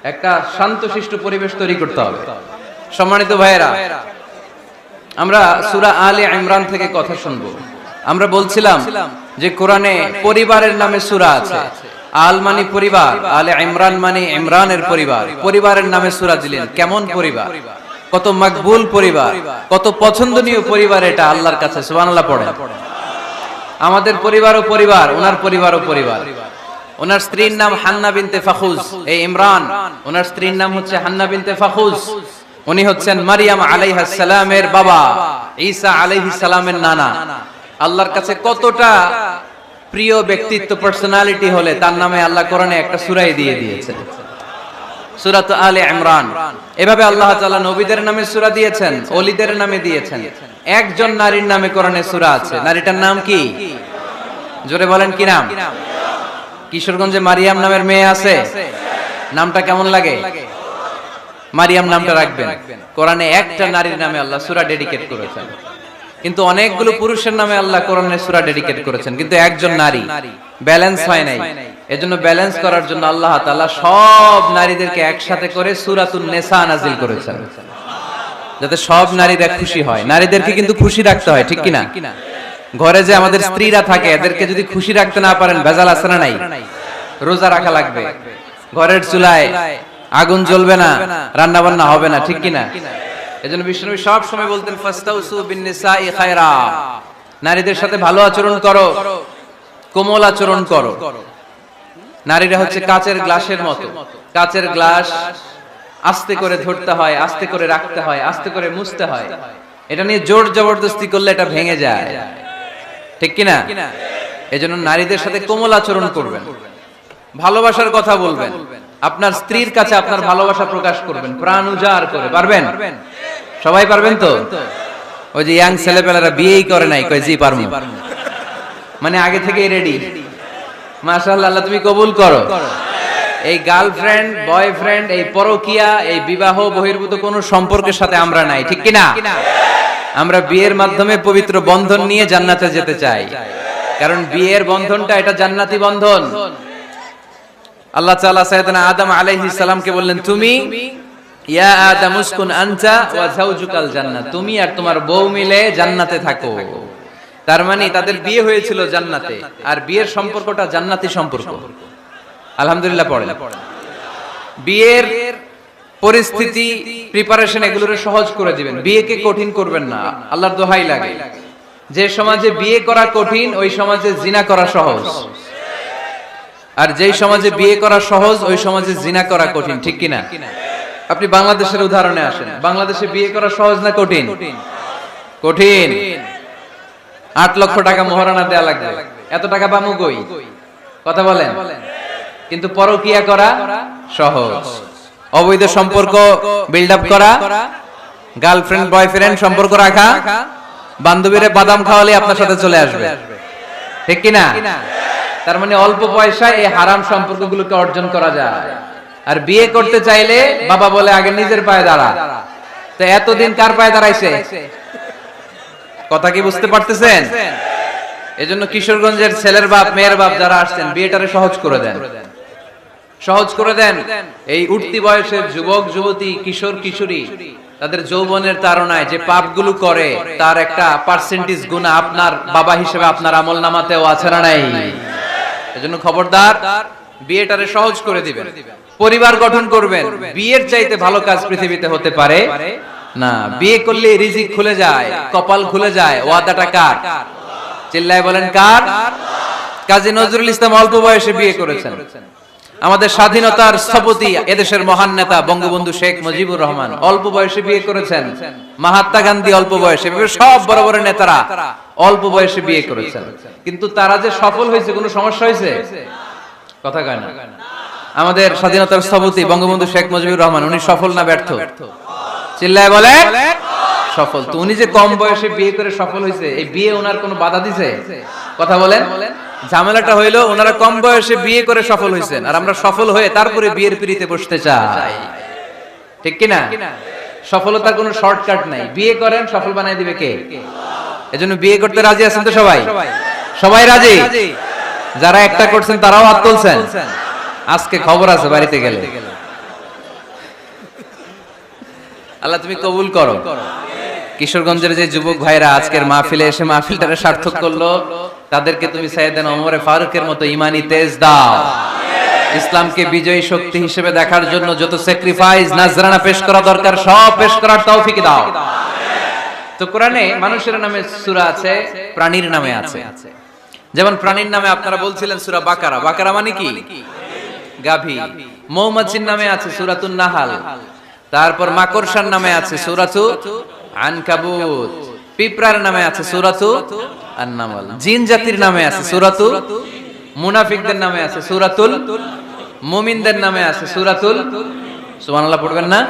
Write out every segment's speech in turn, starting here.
একটা শান্তশিষ্ট পরিবেশ তৈরি করতে হবে। সম্মানিত ভাইয়েরা, আমরা সূরা আলে ইমরান থেকে কথা শুনবো। আমরা বলছিলাম যে কোরআনে পরিবারের নামে সূরা আছে। আল মানে পরিবার, আলে ইমরান মানে ইমরানের পরিবার। পরিবারের নামে সূরা দিলেন। কেমন পরিবার, কত মকবুল পরিবার, কত পছন্দনীয় পরিবার এটা আল্লাহর কাছে। সুবহানাল্লাহ পড়ে। আমাদের পরিবারও পরিবার, ওনার পরিবারও পরিবার। ওনার স্ত্রীর নাম হান্না বিনতে ফাখুজ। এই ইমরান, ওনার স্ত্রীর নাম হচ্ছে হান্না বিনতে ফাখুজ। উনি হচ্ছেন মারিয়াম আলাইহিস সালামের বাবা, ঈসা আলাইহিস সালামের নানা। আল্লাহর কাছে কতটা প্রিয় ব্যক্তিত্ব, পার্সোনালিটি হলে তার নামে আল্লাহ কোরআনে একটা সূরাই দিয়ে দিয়েছেন, সূরাত আলে ইমরান। এভাবে আল্লাহ তাআলা নবীদের নামে সূরা দিয়েছেন, ওলিদের নামে দিয়েছেন। একজন নারীর নামে কোরআনে সূরা আছে। নারীটার নাম কি? জোরে বলেন, কি নাম? কিশোরগঞ্জে মারিয়াম নামের মেয়ে আছে। নামটা কেমন লাগে? মারিয়াম নামটা রাখবেন। কোরআনে একটা নারীর নামে আল্লাহ সূরা ডেডিকেট করেছেন, কিন্তু অনেকগুলো পুরুষের নামে আল্লাহ কোরআনে সূরা ডেডিকেট করেছেন, কিন্তু একজন নারী। ব্যালেন্স হয় নাই। এজন্য ব্যালেন্স করার জন্য আল্লাহ তাআলা সব নারীদেরকে একসাথে করে সূরাতুন নিসা নাজিল করেছেন, যাতে সব নারীরা খুশি হয়। নারীদেরকে কিন্তু খুশি রাখতে হয়, ঠিক কিনা? ঘরে যে আমাদের স্ত্রীরা থাকে, এদেরকে যদি খুশি রাখতে না পারেন, ভেজাল আছে না নাই? রোজা রাখা লাগবে, ঘরের চুলায় আগুন জ্বলবে না, রান্না বান্না হবে না, ঠিক কিনা? এজন্য বিষ্ণু সব সময় বলতেন ফাস্তাউসু বিন নিসাই খায়রা, নারীদের সাথে ভালো আচরণ করো, কোমল আচরণ করো। নারীরা হচ্ছে কাচের গ্লাসের মতো। কাচের গ্লাস আস্তে করে ধরতে হয়, আস্তে করে রাখতে হয়, আস্তে করে মুছতে হয়। এটা নিয়ে জোর জবরদস্তি করলে এটা ভেঙে যায়, ঠিক কিনা? এজন্য নারীদের সাথে কোমল আচরণ করবেন, ভালোবাসার কথা বলবেন, আপনার স্ত্রীর কাছে আপনার ভালোবাসা প্রকাশ করবেন প্রাণ উজাড় করে। পারবেন? সবাই পারবেন তো? ওই যে ইয়াং ছেলেপেলেরা বিয়েই করে নাই, কয় জি পারমু, মানে আগে থেকেই রেডি। মাশাআল্লাহ, আল্লাহ তুমি কবুল করো। এই গার্লফ্রেন্ড বয়ফ্রেন্ড, এই পরকিয়া, এই বিবাহ বহির্ভূত কোন সম্পর্কের সাথে আমরা নাই, ঠিক কিনা? আমরা বিয়ের মাধ্যমে পবিত্র বন্ধন নিয়ে জান্নাতে যেতে চাই, কারণ বিয়ের বন্ধনটা এটা জান্নাতি বন্ধন। আল্লাহ তাআলা সাইয়েদনা আদম আলাইহিস সালামকে বললেন, তুমি ইয়া আদম উসকুন আনতা ওয়া যাওজুকাল জান্নাত, তুমি আর তোমার বউ মিলে জান্নাতে থাকো। তার মানে তাদের বিয়ে হয়েছিল জান্নাতে, আর বিয়ের সম্পর্কটা জান্নাতি সম্পর্ক। আলহামদুলিল্লাহ পড়েন। বিয়ের পরিস্থিতি, প্রিপারেশন এগুলোরে সহজ করে দিবেন, বিয়েকে কঠিন করবেন না। আল্লাহর দোহাই লাগে, যে সমাজে বিয়ে করা কঠিন ওই সমাজে জিনা করা সহজ, আর যেই সমাজে বিয়ে করা সহজ ওই সমাজে জিনা করা কঠিন, ঠিক কিনা? আপনি বাংলাদেশের উদাহরণে আসেন। বাংলাদেশে বিয়ে করা সহজ না কঠিন? কঠিন। 8 লক্ষ টাকা মোহরানা দেয়া লাগবে, এত টাকা পামু কই? কথা বলেন। কিন্তু পরকিয়া করা সহজ। অবৈধ সম্পর্ক বিল্ড আপ করা, গার্লফ্রেন্ড বয়ফ্রেন্ড সম্পর্ক রাখা, বান্ধবীরে বাদাম খাওয়ালে আপনার সাথে চলে আসবে, ঠিক কিনা? তার মানে অল্প পয়সায় এই হারাম সম্পর্কগুলোকে অর্জন করা যায়। আর বিয়ে করতে চাইলে বাবা বলে আগে নিজের পায়ে দাঁড়া। তো এতদিন কার পায়ে দাঁড়াইছে? কথা কি বুঝতে পারতেছেন? এজন্য কিশোরগঞ্জের ছেলের বাপ মেয়ের বাপ যারা আসছেন, বিয়েটারে সহজ করে দেন, সহজ করে দেন। এই উঠতি বয়সের যুবক যুবতী, কিশোর কিশোরী, তাদের যৌবনের তাড়নায় যে পাপগুলো করে তার একটা পার্সেন্টেজ গুনাহ আপনার বাবা হিসেবে আপনার আমলনামাতেও আছে না নাই? এজন্য খবরদার, বিয়েটারে সহজ করে দিবেন, পরিবার গঠন করবেন। বিয়ের চাইতে ভালো কাজ পৃথিবীতে হতে পারে না। বিয়ে করলে রিজিক খুলে যায়, কপাল খুলে যায়। ওয়াদাটা কার? চিল্লায় বলেন কার? কাজী নজরুল ইসলাম অল্প বয়সে বিয়ে করেছেন। আমাদের স্বাধীনতার স্থপতি, এদেশের মহান নেতা বঙ্গবন্ধু শেখ মুজিবুর রহমান অল্প বয়সে বিয়ে করেছেন। মহাত্মা গান্ধী অল্প বয়সে, সব বড় বড় নেতারা অল্প বয়সে বিয়ে করেছেন। কিন্তু তারা যে সফল হয়েছে, কোনো সমস্যা হয়েছে? কথা কয় না। আমাদের স্বাধীনতার স্থপতি বঙ্গবন্ধু শেখ মুজিবুর রহমান, উনি সফল না ব্যর্থ? চিল্লায় বলে সফল। তো উনি যে কম বয়সে বিয়ে করে সফল হয়েছে, এই বিয়ে ওনার কোনো বাধা দিছে? কথা বলেন। ঝামেলাটা হইলো ওনারা কম বয়সে বিয়ে করে সফল হয়েছেন, আর আমরা সফল হয়ে তারপরে বিয়ের পিড়িতে বসতে চাই, ঠিক কিনা? সফলতার কোনো শর্টকাট নাই। বিয়ে করেন, সফল বানাই দিবে কে? এজন্য বিয়ে করতে রাজি আছেন তো সবাই? সবাই রাজি? যারা একটা করছেন তারাও হাত তুলছেন। আজকে খবর আছে বাড়িতে গেলে, আল্লাহ তুমি কবুল করো। কিশোরগঞ্জের যে যুবক ভাইরা আজকের মাহফিলে এসে মাহফিলটারে সার্থক করলো, তাদেরকে তুমি সাইয়েদনা ওমর ফারুকের মতো ঈমানি তেজ দাও। ইসলামকে বিজয়ী শক্তি হিসেবে দেখার জন্য যত স্যাক্রিফাইস নাজরানা পেশ করা দরকার সব পেশ করার তৌফিক দাও। তো কোরআনে মানুষের নামে সূরা আছে, প্রাণীর নামে আছে। যেমন প্রাণীর নামে আপনারা বলছিলেন সূরা বাকারা। বাকারা মানে কি? গাভী। মৌমাছির নামে আছে সূরাতুন নাহাল। তারপর মাকড়সার নামে আছে সূরাতু আনকাবুত। পিঁপড়ার নামে আছে সূরাতু আন-নামল। জিন জাতির নামে আছে সূরাতু, মুনাফিকদের নামে আছে সূরাতুল, মুমিনদের নামে আছে সূরাতুল। সুবহানাল্লাহ পড়বেন না?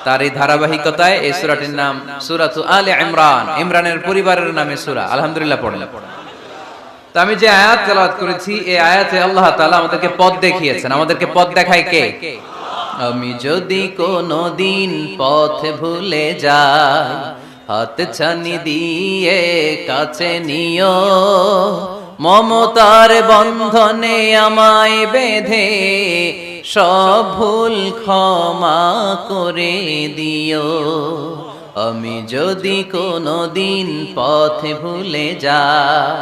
তার এই ধারাবাহিকতায় এই সূরাটির নাম সূরাতু আলে ইমরান। ইমরানের পরিবারের নামে সূরা। আলহামদুলিল্লাহ পড়েন। তো আমি যে আয়াত তেলাওয়াত করেছি, এই আয়াতে আল্লাহ তাআলা আমাদেরকে পথ দেখিয়েছেন। আমাদেরকে পথ দেখায় কে? আমি যদি কোনদিন পথ ভুলে যাই, হাত ছানি দিয়ে কাছে নিও, মমতার বন্ধনে আমায় বেঁধে সব ভুল ক্ষমা করে দিও। আমি যদি কোনদিন পথ ভুলে যাই,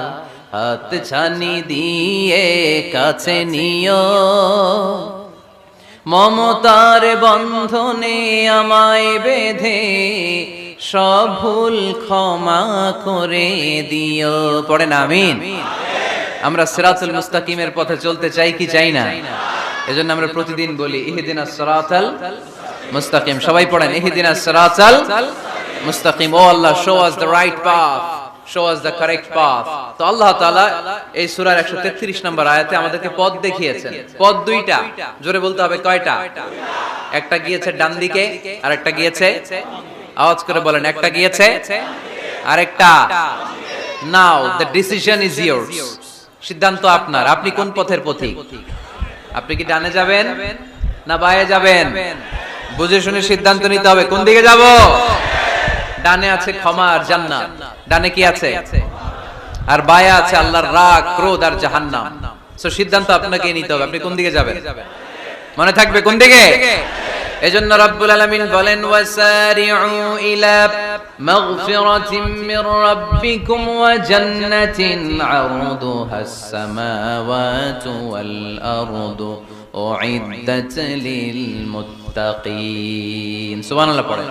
হাত ছানি দিয়ে কাছে নিও, মমতার বন্ধনে আমায় বেঁধে সব ভুল ক্ষমা করে দিও। পড়েন আমিন। আমরা সিরাতুল মুস্তাকিমের পথে চলতে চাই কি চাই না? এজন্য আমরা প্রতিদিন বলি ইহদিনাস সিরাতাল মুস্তাকিম। সবাই পড়েন ইহদিনাস সিরাতাল মুস্তাকিম। ও আল্লাহ, show us the right path, show us the correct path. তো আল্লাহ তাআলা এই সূরার 133 নম্বর আয়াতে আমাদেরকে পথ দেখিয়েছেন। পথ দুইটা, জোরে বলতে হবে কয়টা? একটা গিয়েছে ডান দিকে আর একটা গিয়েছে, আওয়াজ করে বলেন, একটা গিয়েছে আরেকটা। নাও দ্য ডিসিশন ইজ ইয়ার্স। সিদ্ধান্ত আপনার। আপনি কোন পথের পথিক? আপনি কি ডানে যাবেন না বাঁয়ে যাবেন? বুঝে শুনে সিদ্ধান্ত নিতে হবে কোন দিকে যাব। ডানে আছে ক্ষমা আর জান্নাত। ডানে কি আছে? আর বাঁয়ে আছে আল্লাহর রাগ, ক্রোধ আর জাহান্নাম। সো সিদ্ধান্ত আপনাকেই নিতে হবে, আপনি কোন দিকে যাবেন। মনে থাকবে কোন দিকে। এজন্য রব্বুল আলামিন বলেন ওয়াসারিউ ইলা মাগফিরাতিম মির রাব্বিকুম ওয়া জান্নাতিন আরদুহাস সামাওয়াতু ওয়াল আরদু উইদ্দাত লিল মুত্তাকিন। সুবহানাল্লাহ পড়েন।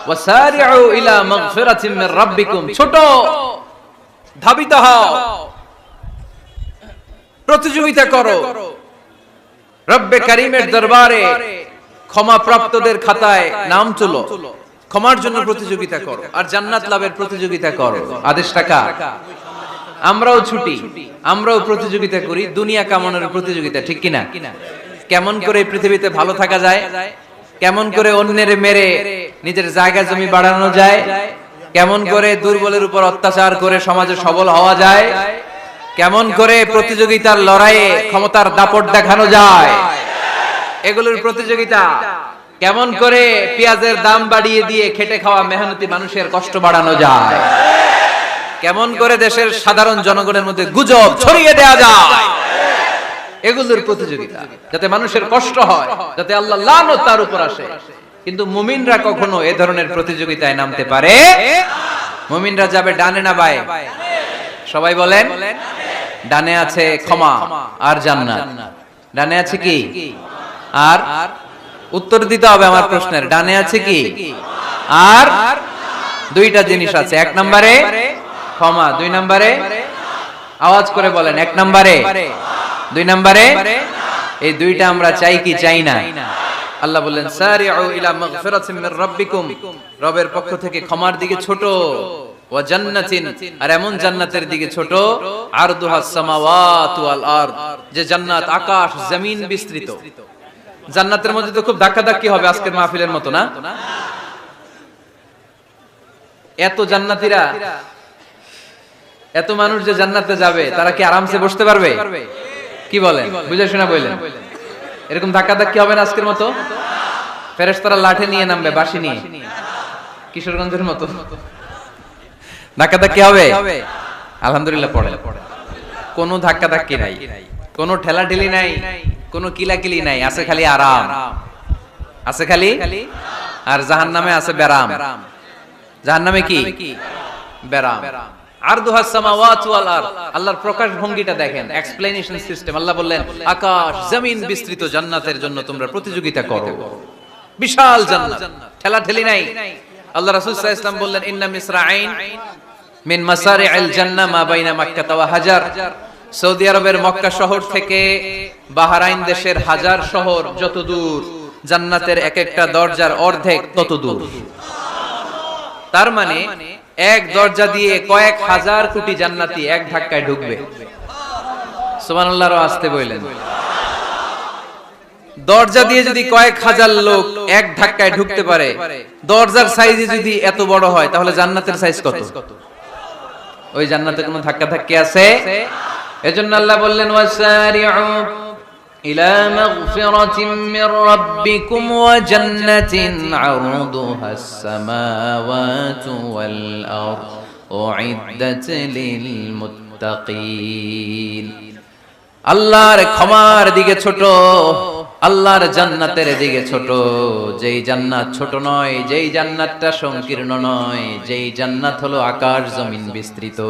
ওয়াসারিউ ইলা মাগফিরাতিম মির রাব্বিকুম। ছোট, ধাবিত হও, প্রতিযোগিতা করো রব্বে কারীমের দরবারে। ক্ষমা প্রাপ্তদের খাতায় নাম তুলো, ক্ষমার জন্য প্রতিযোগিতা করো আর জান্নাত লাভের প্রতিযোগিতা করো। আদেশটা কার? আমরাও ছুটি, আমরাও প্রতিযোগিতা করি, দুনিয়া কামানোর প্রতিযোগিতা, ঠিক কিনা? কেমন করে পৃথিবীতে ভালো থাকা যায়, কেমন করে অন্যের মেরে নিজের জায়গা জমি বাড়ানো যায়, কেমন করে দুর্বলের উপর অত্যাচার করে সমাজে সবল হওয়া যায়, কেমন করে প্রতিযোগিতার লড়াইয়ে ক্ষমতার দাপট দেখানো যায়, এগুলোর প্রতিযোগিতা। কেমন করে পেঁয়াজের দাম বাড়িয়ে দিয়ে খেটে খাওয়া মেহনতি মানুষের কষ্ট বাড়ানো যায়, কেমন করে দেশের সাধারণ জনগণের মধ্যে গুজব ছড়িয়ে দেয়া যায়, এগুলোর প্রতিযোগিতা, যাতে মানুষের কষ্ট হয়, যাতে আল্লাহ লানত তার উপর আসে। কিন্তু মুমিনরা কখনো এ ধরনের প্রতিযোগিতায় নামতে পারে? মুমিনরা যাবে ডানে না বাঁয়ে? সবাই বলেন। ডানে আছে ক্ষমা আর জান্নাত। ডানে আছে কি? আর উত্তর দিতে হবে আমার প্রশ্নের। ডানে আছে কি? আর দুইটা জিনিস আছে। এক নম্বরে ক্ষমা, দুই নম্বরে আওয়াজ করে বলেন, এক নম্বরে, দুই নম্বরে। এই দুইটা আমরা চাই কি চাই না? আল্লাহ বললেন সারিউ ইলা মাগফিরাতিম মির রাব্বিকুম, রবের পক্ষ থেকে ক্ষমার দিকে ছোট, ওয়া জান্নাতিন, আর এমন জান্নাতের দিকে ছোট, আরদুহাস সামাওয়াতু ওয়াল আরদ, যে জান্নাত আকাশ জমিন বিস্তৃত। জান্নাতের মধ্যে তো খুব ধাক্কাধাক্কি হবে আজকের মাহফিলের মতো না? এত জান্নাতীরা, এত মানুষ যে জান্নাতে যাবে, তারা কি আরামসে বসতে পারবে? কি বলেন? বুঝে শোনা বললেন। এরকম ধাক্কাধাক্কি হবে না আজকের মতো? ফেরেশতারা লাঠি নিয়ে নামবে, বাঁশি নিয়ে, কিশোরগঞ্জের মতো ধাক্কাধাক্কি হবে? আলহামদুলিল্লাহ পড়ে। কোনো ধাক্কাধাক্কি নাই, কোনো ঠেলাঠেলি নাই, কোনো কিলাকিলি নাই, আছে খালি আরাম, আছে খালি আর জাহান্নামে আছে বেরাম। জাহান্নামে কি? বেরাম। আরদুহাস সামাওয়াতু ওয়াল আরদ। আল্লাহর প্রকাশ ভঙ্গিটা দেখেন, এক্সপ্লেনেশন সিস্টেম। আল্লাহ বললেন আকাশ জমিন বিস্তৃত জান্নাতের জন্য তোমরা প্রতিযোগিতা করো। বিশাল জান্নাত, ঠেলাঠেলি নাই। আল্লাহ রাসূল সাল্লাল্লাহু আলাইহি ওয়াসাল্লাম বললেন ইন্না মিসরাঈন মিন মাসারি'আল জান্নাহ মা বাইনা মাক্কা ওয়া হাজার। সৌদি আরবের মক্কা শহর থেকে বাহরাইন দেশের হাজার শহর যত দূর, জান্নাতের এক একটা দরজার অর্ধেক তত দূর। তার মানে এক দরজা দিয়ে কয়েক হাজার কোটি জান্নাতি এক ধাক্কায় ঢুকবে। সুবহানাল্লাহ আসতে বললেন। দরজা দিয়ে যদি কয়েক হাজার লোক এক ধাক্কায় ঢুকতে পারে, দরজার সাইজ যদি এত বড় হয়, তাহলে জান্নাতের সাইজ কত? ওই জান্নাতে কোনো ধাক্কা ধাক্কি আছে? এজন্য আল্লাহ বললেন ওয়াসারিউ ইলা মাগফিরাতিন মির রাব্বিকুম ওয়া জান্নাতিন আরদুহাস সামাওয়াতু ওয়াল আরদ উইদ্দাত লিল মুত্তাকিন। আল্লাহর ক্ষমার দিকে ছোট, আল্লাহর জান্নাতের দিকে ছোট। যেই জান্নাত ছোট নয়, যেই জান্নাতটা সংকীর্ণ নয়, যেই জান্নাত হলো আকাশ জমিন বিস্তৃত।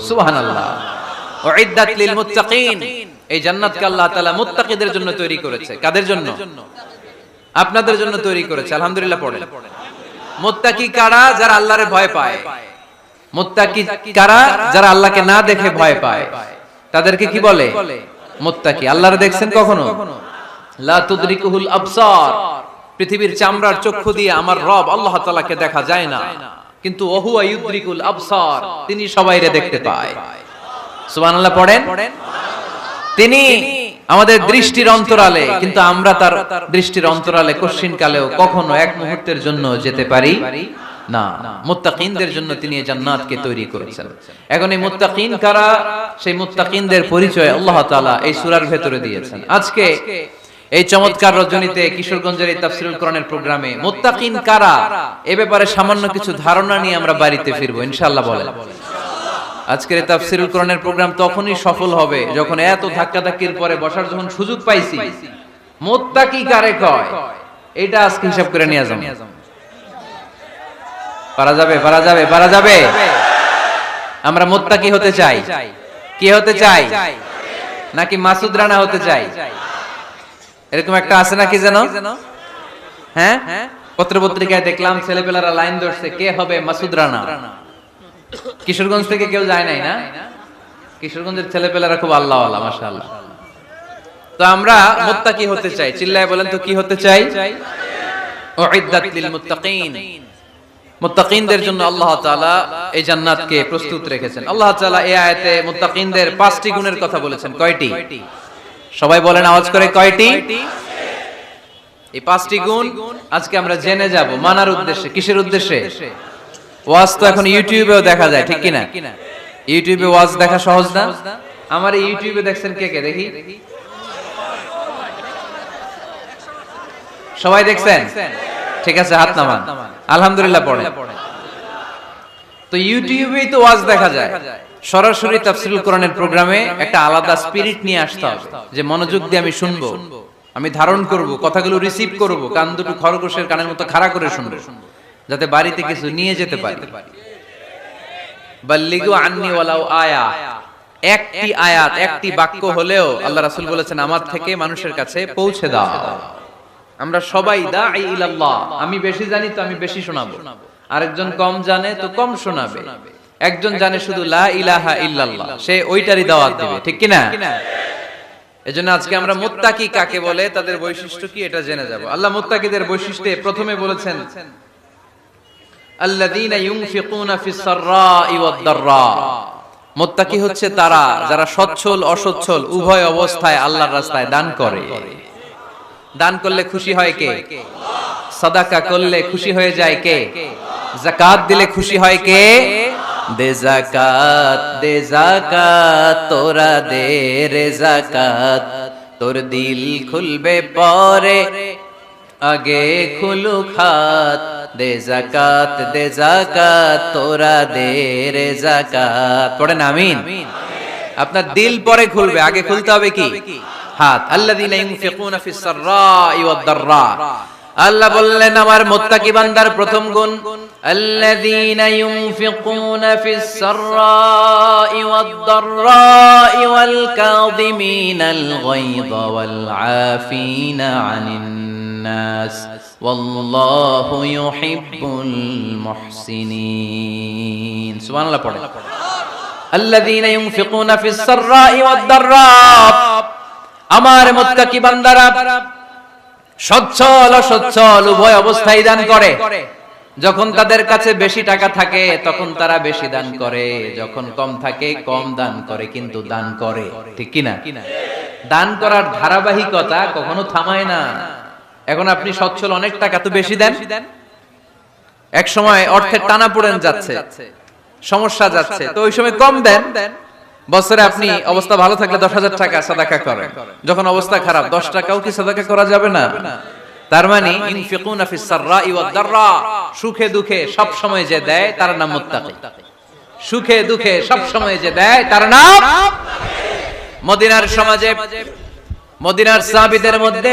সুবহানাল্লাহ। উইদ্দাত লিল মুত্তাকিন। এই জান্নাতকে আল্লাহ তাআলা মুত্তাকিদের জন্য তৈরি করেছে। কাদের জন্য? আপনাদের জন্য তৈরি করেছে। আলহামদুলিল্লাহ পড়েন। মুত্তাকি কারা? যারা আল্লাহরে ভয় পায়। মুত্তাকি কারা? যারা আল্লাহকে না দেখে ভয় পায়। তাদেরকে কি বলে? মুত্তাকি। আল্লাহরে দেখছেন কখনো? লা তুদরিকুহুল আবসার। পৃথিবীর চামড়ার চক্ষু দিয়ে আমার রব আল্লাহ তাআলাকে দেখা যায় না, কিন্তু ওহুয়া ইউদরিকুল আবসার, তিনি সবাইরে দেখতে পায়। সুবহানাল্লাহ পড়েন। তিনি আমাদের দৃষ্টির অন্তরালে, কিন্তু আমরা তার দৃষ্টির অন্তরালে কশিন কালেও কখনো এক মুহূর্তের জন্য যেতে পারি না। মুত্তাকিনদের জন্য তিনি এই জান্নাতকে তৈরি করেছেন। এখন এই মুত্তাকিন কারা? সেই মুত্তাকিনদের পরিচয় আল্লাহ তাআলা এই সূরার ভেতরে দিয়েছেন। আজকে এই চমৎকার রজনীতে কিশোরগঞ্জের এই তাফসীরুল কোরআনের প্রোগ্রামে মুত্তাকিন কারা এ ব্যাপারে সামান্য কিছু ধারণা নিয়ে আমরা বাড়িতে ফিরবো ইনশাআল্লাহ। বলেন আজকের এই তাফসীরুল কোরআনের প্রোগ্রাম তখনই সফল হবে যখন এত ধাক্কাধাক্কির পরে বসার যখন সুযোগ পাইছি, মুত্তাকি কারে কয় এটা আজকে হিসাব করে নিয়ে যাবো। পারা যাবে? পারা যাবে? পারা যাবে? আমরা মুত্তাকি হতে চাই। কি হতে চাই? নাকি মাসুদ রানা হতে চাই? এরকম একটা আছে নাকি যেন? হ্যাঁ, পত্র পত্রিকায় দেখলাম ছেলেপেলারা লাইন ধরছে, কে হবে মাসুদ রানা। কিশোরগঞ্জ থেকে কেউ যায় নাই না? কিশোরগঞ্জের ছেলেপেলারা খুব আল্লাহওয়ালা, মাশাআল্লাহ। তো আমরা মুত্তাকি হতে চাই। চিল্লায় বলেন তো কি হতে চাই? উইদ্দাত লিল মুত্তাকিন। মুত্তাকিনদের জন্য আল্লাহ তাআলা এই জান্নাতকে প্রস্তুত রেখেছেন। আল্লাহ তাআলা এই আয়াতে মুত্তাকিনদের 5টি গুণের কথা বলেছেন। কয়টি? সবাই বলেন আওয়াজ করে, কয়টি? এই 5টি গুণ আজকে আমরা জেনে যাব মানার উদ্দেশ্যে। কিসের উদ্দেশ্যে? ওয়াজ তো এখন ইউটিউবেও দেখা যায়, ঠিক কি না? ইউটিউবে ওয়াজ দেখা সহজ না? আমার এই ইউটিউবে দেখছেন কে কে? দেখি সবাই দেখছেন? ঠিক আছে, হাত নামান। আলহামদুলিল্লাহ পড়েন। তো ইউটিউবেই তো ওয়াজ দেখা যায়। সরাসরি তাফসীরুল কোরআনের প্রোগ্রামে একটা আলাদা স্পিরিট নিয়ে আসতে হবে, যে মনোযোগ দিয়ে আমি শুনবো, আমি ধারণ করব, কথাগুলো রিসিভ করব, কান দুটো খরগোশের কানের মতো খাড়া করে শুনবো, যাতে বাড়িতে কিছু নিয়ে যেতে পারি। বাল্লিগু আন্নি ওয়ালাউ আয়া। একটি আয়াত, একটি বাক্য হলেও আল্লাহ রাসূল বলেছেন আমার থেকে মানুষের কাছে পৌঁছে দাও। আমরা সবাই দাঈ ইলাল্লাহ। আমি বেশি জানি তো আমি বেশি শোনাবো, আরেকজন কম জানে তো কম শোনাবে। একজন জানে শুধু লা ইলাহা ইল্লাল্লাহ, সে ওইটারই দাওয়াত দিবে, ঠিক কি না? এজন্য আজকে আমরা মুত্তাকি কাকে বলে, তাদের বৈশিষ্ট্য কি, এটা জেনে যাব। আল্লাহ মুত্তাকিদের বৈশিষ্ট্যে প্রথমে বলেছেন আল্লাযীনা ইউনফিকুনা ফিস সাররাই ওয়াদ দাররা। মুত্তাকি হচ্ছে তারা যারা সচ্ছল অসচ্ছল উভয় অবস্থায় আল্লাহর রাস্তায় দান করে। দান করলে খুশি হয় কে? সাদাকা করলে খুশি হয়ে যায় কে? যাকাত দিলে খুশি হয় কে? দে যাকাত, দে যাকাত, তোরা দে রে যাকাত, তোর দিল খুলবে পরে আগে খুলুক হাত। দে যাকাত, দে যাকাত, তোরা দে রে যাকাত। পড়েন আমিন। আপনার দিল পরে খুলবে, আগে খুলতে হবে কি? হাত। আল্লাযীনা ইউনফিকুনা ফিস সাররাই ওয়াদ দাররা। আল্লাহ বললেন আমার মুত্তাকি বান্দার প্রথম গুণ আল্লাযীনা ইউনফিকুনা ফিস সাররাই ওয়াদ দাররাই ওয়াল কাযিমিনাল গায়যা ওয়াল আফিনা আনিন নাস ওয়াল্লাহু ইউহিব্বুল মুহসিনিন। সুবহানাল্লাহ পড়ে। আল্লাযীনা ইউনফিকুনা ফিস সাররাই ওয়াদ দাররা, আমার মুত্তাকি বান্দারা সচ্ছল অসচ্ছল উভয় অবস্থায় দান করে। যখন তাদের কাছে বেশি টাকা থাকে তখন তারা বেশি দান করে, যখন কম থাকে কম দান করে, কিন্তু দান করে, ঠিক কিনা? দান করার ধারাবাহিকতা কখনো থামায় না। এখন আপনি সচ্ছল, অনেক টাকা তো বেশি দেন, এক সময় অর্থের টানাপোড়েন যাচ্ছে, সমস্যা যাচ্ছে, তো ওই সময় কম দেন। বছরে আপনি অবস্থা ভালো থাকলে 10,000 টাকা সাদাকা করেন, যখন অবস্থা খারাপ 10 টাকাও কি সাদাকা করা যাবে না? তার মানে ইনফিকুনা ফিস সাররাই ওয়াদ দাররা, সুখে দুঃখে সব সময় যে দেয় তার নাম মুত্তাকি। সুখে দুঃখে সব সময় যে দেয় তার নাম। মদিনার সমাজে, মদিনার সাহাবীদের মধ্যে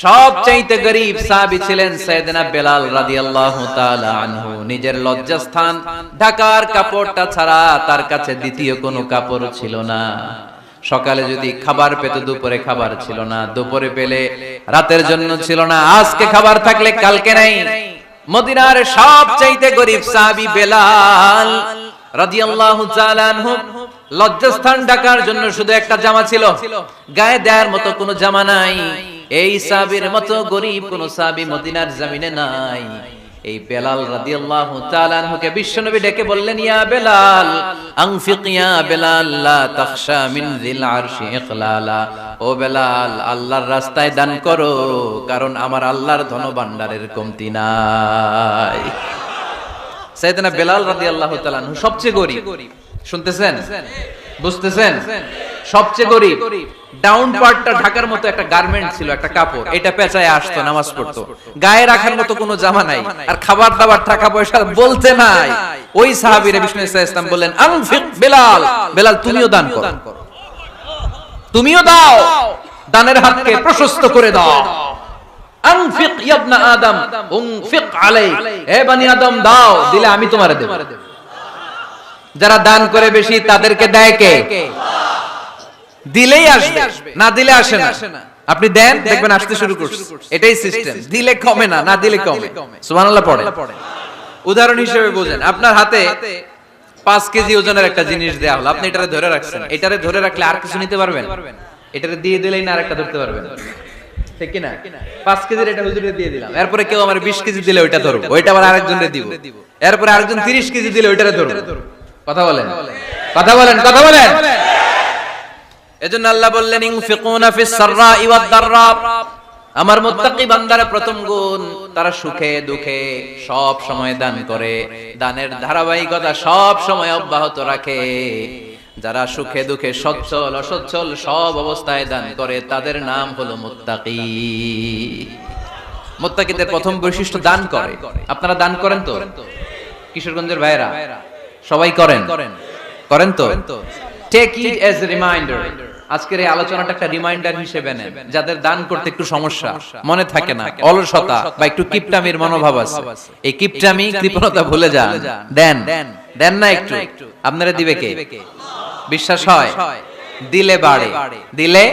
সবচাইতে গরীব সাহাবী ছিলেন সাইয়েদনা বেলাল রাদিয়াল্লাহু তাআলা আনহু। নিজের লজ্জাস্থান ঢাকার কাপড়টা ছাড়া তার কাছে দ্বিতীয় কোনো কাপড় ছিল না। সকালে যদি খাবার পেত, দুপুরে খাবার ছিল না, দুপুরে পেলে রাতের জন্য ছিল না, আজকে খাবার থাকলে কালকে নাই। মদিনার সবচাইতে গরীব সাহাবী বেলাল রাদিয়াল্লাহু তাআলা আনহু লজ্জাস্থান ঢাকার জন্য শুধু একটা জামা ছিল, গায়ে দেওয়ার মতো কোনো জামা নাই। এই সাহাবীর মতো গরীব কোন সাহাবী মদিনার জমিনে নাই। এই বেলাল রাদিয়াল্লাহু তাআলা আনহুকে বিশ্বনবী ডেকে বললেন, ইয়া বেলাল আনফিক ইয়া বেলাল লা তাখশা মিন যিল আরশি ইকলালা। ও বেলাল, আল্লাহর রাস্তায় দান করো, কারণ আমার আল্লাহর ধনভাণ্ডারের কমতি নাই। সাইয়েদনা বেলাল রাদিয়াল্লাহু তাআলা আনহু সবচেয়ে গরীব। শুনতেছেন, বুঝতেছেন? সবচেয়ে গরীব। ডাউন পার্টটা ঢাকার মতো একটা গার্মেন্ট ছিল, একটা কাপড়, এটা পেঁচায় আসতো, নামাজ পড়তো, গায়ে রাখার মতো কোনো জামা নাই, আর খাবার দাবার টাকা পয়সা বলতে নাই। ওই সাহাবীরে বিষ্ণু ইসা ইসলাম বললেন, আনফিক বেলাল, বেলাল তুমিও দান করো, তুমিও দাও, দানের হাতকে প্রশস্ত করে দাও। আনফিক ইয়া ইবনা আদম উনফিক আলাই, হে বনি আদম দাও, দিলে আমি তোমারে দেব। যারা দান করে বেশি তাদেরকে দেয় কে? দিলেই আসবে, না দিলে আসে না। আপনি দেন, দেখবেন আসতে শুরু করছে। এটাই সিস্টেম। দিলে কমে না, না দিলে কমে। সুবহানাল্লাহ পড়ে। উদাহরণ হিসেবে বুঝেন, আপনার হাতে 5 কেজি ওজনের একটা জিনিস দেয়া হলো, আপনি এটারে ধরে রাখছেন। এটারে ধরে রাখলে আর কিছু নিতে পারবেন? এটারে দিয়ে দিলেই না আরেকটা ধরতে পারবেন, ঠিক কি না? 5 কেজির এটা হুজুরে দিয়ে দিলাম, এরপরে কেউ আমার 20 কেজি দিলে ওইটা ধরব, ওইটা আবার আরেকজনকে দিব, এরপরে আরেকজন 30 কেজি দিলে ওইটারে ধরব। কথা বলেন, কথা বলেন, কথা বলেন। এজন্য আল্লাহ বললেন, ইনফিকুনা ফিস সাররাই ওয়াদ দাররা, আমার মুত্তাকি বান্দার প্রথম গুণ, তারা সুখে দুঃখে সব সময় দান করে, দানের ধারাবাহিকতা সব সময় অব্যাহত রাখে। যারা সুখে দুঃখে সচ্ছল অসচ্ছল সব অবস্থায় দান করে, তাদের নাম হলো মুত্তাকি। মুত্তাকিদের প্রথম বৈশিষ্ট্য দান করে। আপনারা দান করেন তো? কিশোরগঞ্জের ভাইরা সবাই করেন, করেন তো? Take it as a reminder. আজকের এই আলোচনাটা একটা রিমাইন্ডার হিসেবে নেন, যাদের দান করতে একটু সমস্যা, মনে থাকে না, অলসতা বা একটু কিপটামির মনোভাব আছে, এই কিপটামি কৃপণতা ভুলে যান। দেন, দেন না একটু, আপনারা দিবে কে? বিশ্বাস হয়? দিলে বাড়ে, দিলে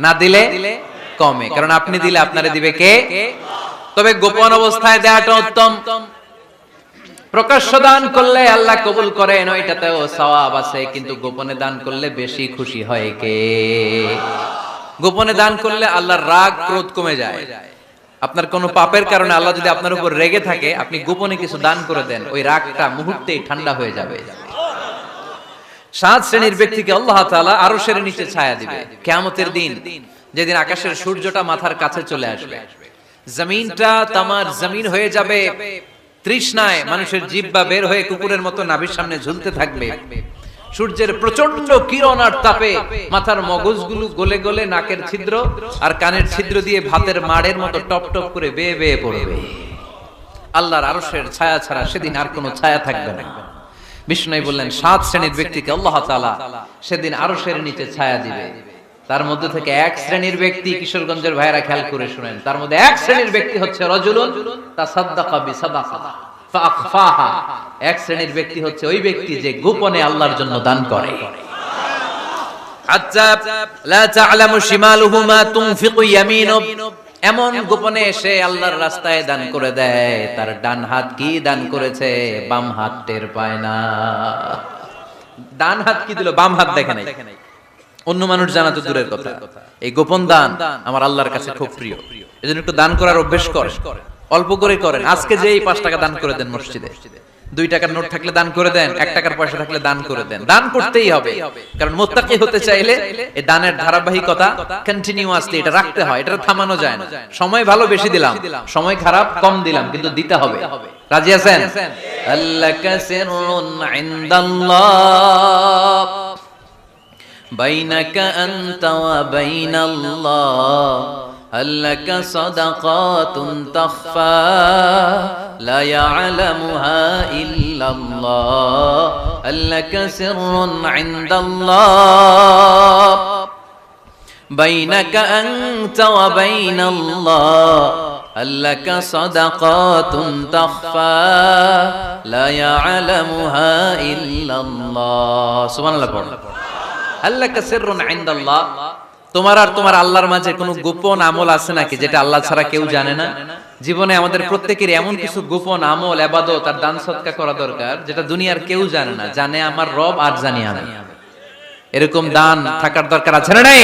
না দিলে কমে, কারণ আপনি দিলে আপনারা দিবে কে? তবে গোপন অবস্থায় দেওয়াটা উত্তম। প্রকাশ্য দান করলে আল্লাহ কবুল করেন, ওইটাতেও সওয়াব আছে, কিন্তু গোপনে দান করলে বেশি খুশি হয় কে? গোপনে দান করলে আল্লাহর রাগ ক্রোধ কমে যায়। আপনার কোনো পাপের কারণে আল্লাহ যদি আপনার উপর রেগে থাকে, আপনি গোপনে কিছু দান করে দেন, ওই রাগটা মুহূর্তেই ঠান্ডা হয়ে যাবে। 7 শ্রেণীর ব্যক্তিকে আল্লাহ তাআলা আরশের নিচে ছায়া দিবে কিয়ামতের দিন, যেদিন আকাশের সূর্যটা মাথার কাছে চলে আসবে, জমিনটা তামার জমিন হয়ে যাবে, তৃষ্ণায় মানুষের জিহ্বা বের হয়ে কুকুরের মতো নাভির সামনে ঝুলতে থাকবে। সূর্যের প্রচন্ড কিরণ আর তাপে মাথার মগজগুলো গলে গলে নাকের ছিদ্র আর কানের ছিদ্র দিয়ে ভাতের মাড়ের মতো টপ টপ করে বেয়ে বেয়ে পড়বে। আল্লাহর আরশের ছায়া ছাড়া সেদিন আর কোনো ছায়া থাকবে না। বিষ্ণু বললেন 7 শ্রেণীর ব্যক্তিকে আল্লাহ তাআলা সেদিন আরশের নিচে ছায়া দিবে। তার মধ্যে থেকে এক শ্রেণীর ব্যক্তি, কিশোরগঞ্জের ভাইরা খেয়াল করে শুনেন, তার মধ্যে এক শ্রেণীর ব্যক্তি হচ্ছে রাজুলুন তাসাদ্দাকা বিসাদাকা ফাআখফাহা। এক শ্রেণীর ব্যক্তি হচ্ছে ওই ব্যক্তি যে গোপনে আল্লাহর জন্য দান করে। হাত্তা লা তা'লামু শিমালুহু মা তুনফিকু ইয়ামিনুহু, এমন গোপনে এসে আল্লাহর রাস্তায় দান করে দেয়, তার ডান হাত কি দান করেছে বাম হাত টের পায় না। ডান হাত কি দিল, বাম হাত দেখে নাই। অন্য মানুষ জানা তো দূরের কথা, এই গোপন দান আমার আল্লাহর কাছে খুব প্রিয়। এজন্য একটু দান করার অভ্যাস করেন, অল্প করে করেন। আজকে যে এই 5 টাকা দান করে দেন মসজিদে, 2 টাকার নোট থাকলে দান করে দেন, 1 টাকার পয়সা থাকলে দান করে দেন। দান করতেই হবে, কারণ মুত্তাকি হতে চাইলে এই দানের ধারাবাহিকতা কন্টিনিউয়াসলি এটা রাখতে হয়, এটা থামানো যায় না। সময় ভালো বেশি দিলাম, সময় খারাপ কম দিলাম, কিন্তু দিতে হবে। রাজি আছেন? আল্লাকা সিররুন ইনদাল্লাহ বাইনাকা আনতা ওয়া বাইনাল্লাহ, আল্লাকা সাদাকাতুন তাখফা লা ইয়ালামুহা ইল্লাল্লাহ, আল্লাকা সিররুন ইনদাল্লাহ বাইনাকা আনতা ওয়া বাইনাল্লাহ, আল্লাকা সাদাকাতুন তাখফা লা ইয়ালামুহা ইল্লাল্লাহ। সুবহানাল্লাহ পড়ুন। আল্লাকা সিররুন ইনদাল্লাহ, তোমার আর তোমার আল্লাহর মাঝে কোনো গোপন আমল আছে নাকি যেটা আল্লাহ ছাড়া কেউ জানে না? জীবনে আমাদের প্রত্যেকের এমন কিছু গোপন আমল, ইবাদত আর দান সদকা করা দরকার যেটা দুনিয়ার কেউ জানে না, জানে আমার রব আর জানি আমি। এরকম দান থাকার দরকার আছে না নাই?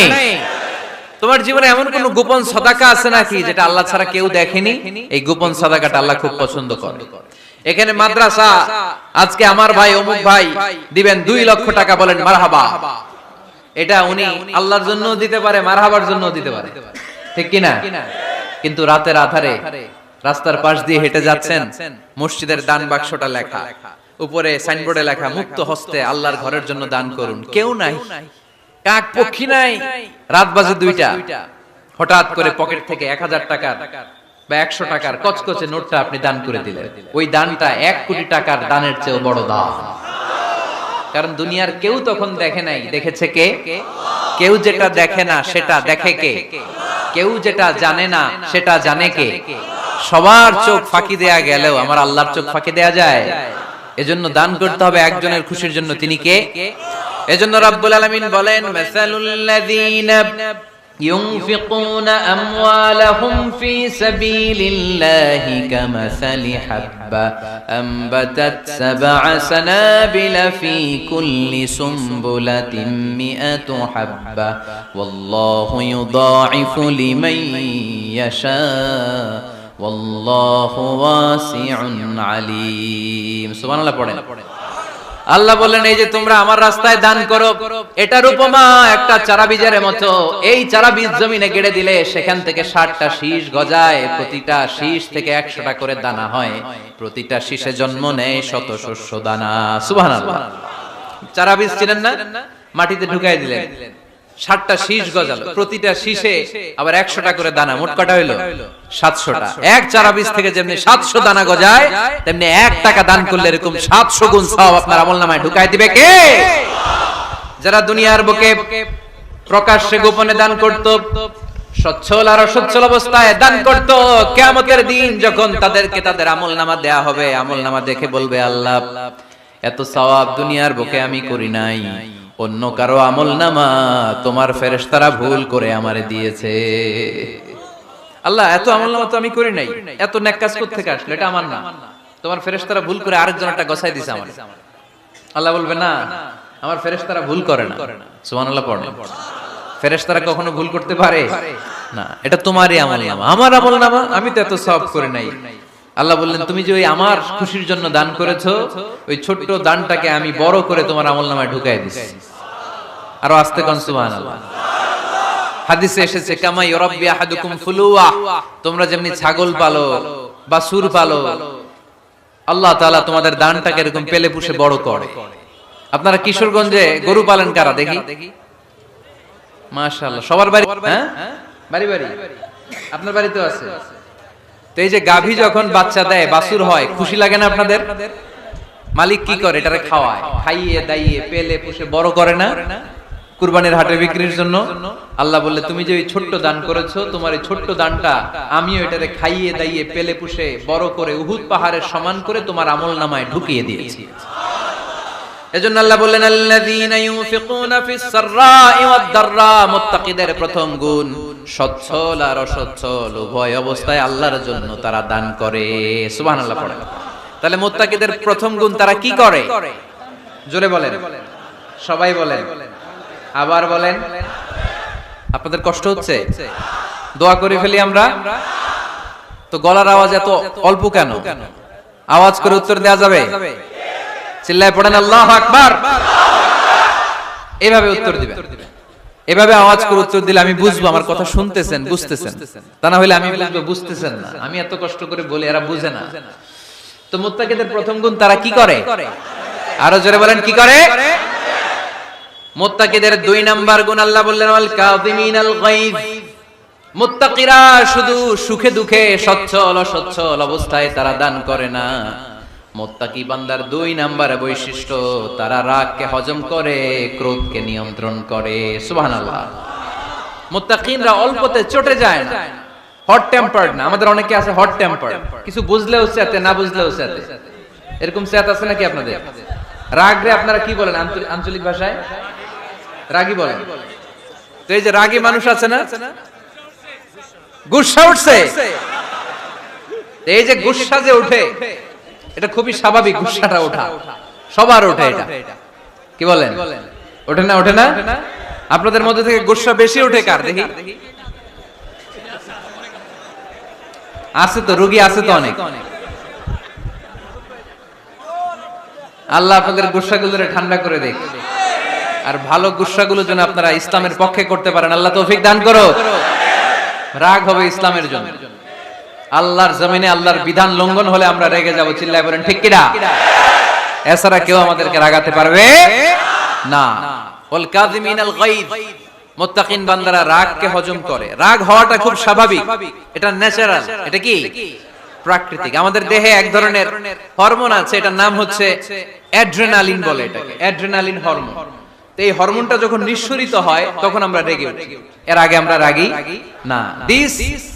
তোমার জীবনে এমন কোন গোপন সাদাকা আছে নাকি যেটা আল্লাহ ছাড়া কেউ দেখেনি? এই গোপন সাদাকাটা আল্লাহ খুব পছন্দ করে। এখানে মাদ্রাসা, আজকে আমার ভাই অমুক ভাই দিবেন 2 লক্ষ টাকা, বলেন মারহাবা। এটা উনি আল্লাহর জন্য দিতে পারে, মারহাবার জন্য দিতে পারে, ঠিক কি না? কিন্তু রাতের আধারে রাস্তার পাশ দিয়ে হেঁটে যাচ্ছেন, মসজিদের দান বাক্সটা লেখা, উপরে সাইনবোর্ডে লেখা মুক্ত হস্তে আল্লাহর ঘরের জন্য দান করুন। কেউ নাই, কাক পক্ষী নাই, রাত বাজে 2টা, হঠাৎ করে পকেট থেকে 1000 টাকার বা 100 টাকার কচকচে নোটটা আপনি দান করে দিলেন। ওই দানটা 1 কোটি টাকার দানের চেয়েও বড় দান। কারণ দুনিয়ার কেউ তখন দেখে নাই, দেখেছে কে? কেউ যেটা দেখে না সেটা দেখে কে? কেউ যেটা জানে না সেটা জানে কে? সবার চোখ ফাঁকি দেয়া গেলেও আমার আল্লাহর চোখ ফাঁকি দেয়া যায়? এজন্য দান করতে হবে একজনের খুশির জন্য। তিনি কে? এজন্য রাব্বুল আলামিন বলেন, মাসালুল লাযীনা ينفقون أموالهم في سبيل الله كمثل حبة أنبتت 7 سنابل في كل سنبلة 100 حبة والله يضاعف لمن يشاء والله واسع عليم। সুবহান আল্লাহ পড়েন। আল্লাহ বললেন, এই যে তোমরা আমার রাস্তায় দান করো, এটার উপমা একটা চারা বীজের মতো। এই চারা বীজ জমিনে গেড়ে দিলে সেখান থেকে 60টা শীষ গজায়, প্রতিটা শীষ থেকে 100টা করে দানা হয়, প্রতিটা শীষে জন্ম নেয় শত শস্য দানা। সুবহানাল্লাহ। চারা বীজ ছিলেন না, মাটিতে ঢুকাই দিলেন, 60টা শীষ গজালো, প্রতিটা শীষে আবার 100টা করে দানা, মোট কটা হইলো 700টা। এক চারা বীজ থেকে যেমনি 700 দানা গজায়, তেমনি 1 টাকা দান করলে এরকম 700 গুণ সওয়াব আপনার আমলনামায় ঢুকাই দিবে কে? যারা দুনিয়ার বুকে প্রকাশ্যে গোপনে দান করত, সচ্ছল আর অসচ্ছল অবস্থায় দান করত, কিয়ামতের দিন যখন তাদেরকে তাদের আমলনামা দেয়া হবে, আমলনামা দেখে বলবে, আল্লাহ এত সওয়াব দুনিয়ার বুকে আমি করি নাই, অন্য কারো আমলনামা তোমার ফেরেশতারা ভুল করে আমারে দিয়েছে। আল্লাহ এত আমলনামা তো আমি করি নাই, এত নেক কাজ করতে থেকে আসলো, এটা আমার না, তোমার ফেরেশতারা ভুল করে আরেকজনটা গছাই দিয়েছে আমারে। আল্লাহ বলবে, না, আমার ফেরেশতারা ভুল করে না। সুবহানাল্লাহ পড়েন। ফেরেশতারা কখনো ভুল করতে পারে না, এটা তোমারই আমলনামা, আমার আমলনামা, আমি তো এত সওয়াব করি নাই। আল্লাহ বললেন, তুমি যে ওই আমার খুশির জন্য দান করেছো, ওই ছোট্ট দানটাকে আমি বড় করে তোমার আমলনামায় ঢুকাই দিছি। আরো আস্তে কোন সুবহানাল্লাহ। হাদিসে এসেছে, কামা ইউরাব্বি আহাদুকুম ফুলুয়া, তোমরা যেমনি ছাগল পালো বা সুর পালো, আল্লাহ তাআলা তোমাদের দানটাকে এরকম পেলে পুষে বড় করে। আপনারা কিশোরগঞ্জে গরু পালন কারা দেখি? মাশাআল্লাহ, সবার বাড়ি, হ্যাঁ বাড়ি বাড়ি, আপনার বাড়িতেও আছে। তো এই যে গাভী যখন বাচ্চা দেয়, বাছুর হয়, খুশি লাগে না আপনাদের? মালিক কি করে? এটারে খাওয়ায়, খাইয়ে দাইয়ে পেলে পুষে বড় করে না? কুরবানির হাটে বিক্রির জন্য। আল্লাহ বললে তুমি যে ওই ছোট্ট দান করেছো, তোমার এই ছোট্ট দানটা আমিও এটারে খাইয়ে দাইয়ে পেলে পুষে বড় করে উহুদ পাহাড়ের সমান করে তোমার আমলনামায় ঢুকিয়ে দিয়েছি। এজন্য আল্লাহ বললেন আল্লাযীনা ইউনফিকুনা ফিস সাররাই ওয়াদ দাররা, মুত্তাকিদের প্রথম গুণ সচ্ছল আর অসচ্ছল উভয় অবস্থায় আল্লাহর জন্য তারা দান করে। সুবহানাল্লাহ পড়েন। তাহলে মুত্তাকিদের প্রথম গুণ তারা কি করে? জোরে বলেন, সবাই বলেন, আবার বলেন। আপনাদের কষ্ট হচ্ছে? দোয়া করে ফেলি আমরা তো। গলার আওয়াজ এত অল্প কেন? আওয়াজ করে উত্তর দেওয়া যাবে? চিল্লায় পড়েন আল্লাহু আকবার। এভাবে উত্তর দিবেন, এভাবে আওয়াজ করে উত্তর দিলে আমি বুঝবো আমার কথা শুনতেছেন, বুঝতেছেন। তা না হলে আমি বুঝবো বুঝতেছেন না, আমি এত কষ্ট করে বলি এরা বুঝে না। তো মুত্তাকিদের প্রথম গুণ তারা কি করে? আরো জোরে বলেন, কি করে? মুত্তাকিদের 2 নাম্বার গুণ আল্লাহ বললেন ওয়াল কাযিমিনাল গায়জ। মুত্তাকিরা শুধু সুখে দুঃখে সচ্ছল অসচ্ছল অবস্থায় তারা দান করে না। মুত্তাকি বান্দার 2 নাম্বার বৈশিষ্ট্য, তারা রাগকে হজম করে, ক্রোধকে নিয়ন্ত্রণ করে। সুবহানাল্লাহ। মুত্তাকিনরা অল্পতে চটে যায় না, হট টেম্পারড না। আমাদের অনেকে আছে হট টেম্পারড, কিছু বুঝলেও সেতে, না বুঝলেও সেতে। এরকম সেত আছে নাকি আপনাদের? রাগরে আপনারা কি বলেন আঞ্চলিক ভাষায়? রাগী বলেন। তো এই যে রাগী মানুষ আছে না, গুসা উঠছে, এই যে গুসা যে উঠে, এটা খুবই স্বাভাবিক। গুসাটা ওঠা সবার ওঠে, এটা কি বলেন? ওঠে না? ওঠে না? আপনাদের মধ্যে থেকে গুসা বেশি ওঠে কার দেখি? আছে তো, রোগী আছে তো অনেক। আল্লাহ আপনাদের গুসাগুলোরে ঠান্ডা করে দেখ, আর ভালো গুসাগুলো যেন আপনারা ইসলামের পক্ষে করতে পারেন। আল্লাহ তৌফিক দান করো। রাগ হবে ইসলামের জন্য। আল্লাহর জমিনে আল্লাহর বিধান লঙ্ঘন হলে আমরা রেগে যাব। চিল্লায় বলেন ঠিক কিনা? এছাড়া কেউ আমাদেরকে রাগাতে পারবে না। ওয়াল কাযিমিনাল গায়জ, মুত্তাকিন বান্দারা রাগকে হজম করে। রাগ হওয়াটা খুব স্বাভাবিক, এটা ন্যাচারাল, এটা কি প্রাকৃতিক। আমাদের দেহে এক ধরনের হরমোন আছে, এটার নাম হচ্ছে অ্যাড্রেনালিন বলে এটাকে, অ্যাড্রেনালিন হরমোন। তো এই হরমোনটা যখন নিঃসরিত হয় তখন আমরা রেগে উঠি। এর আগে আমরা রাগী না। This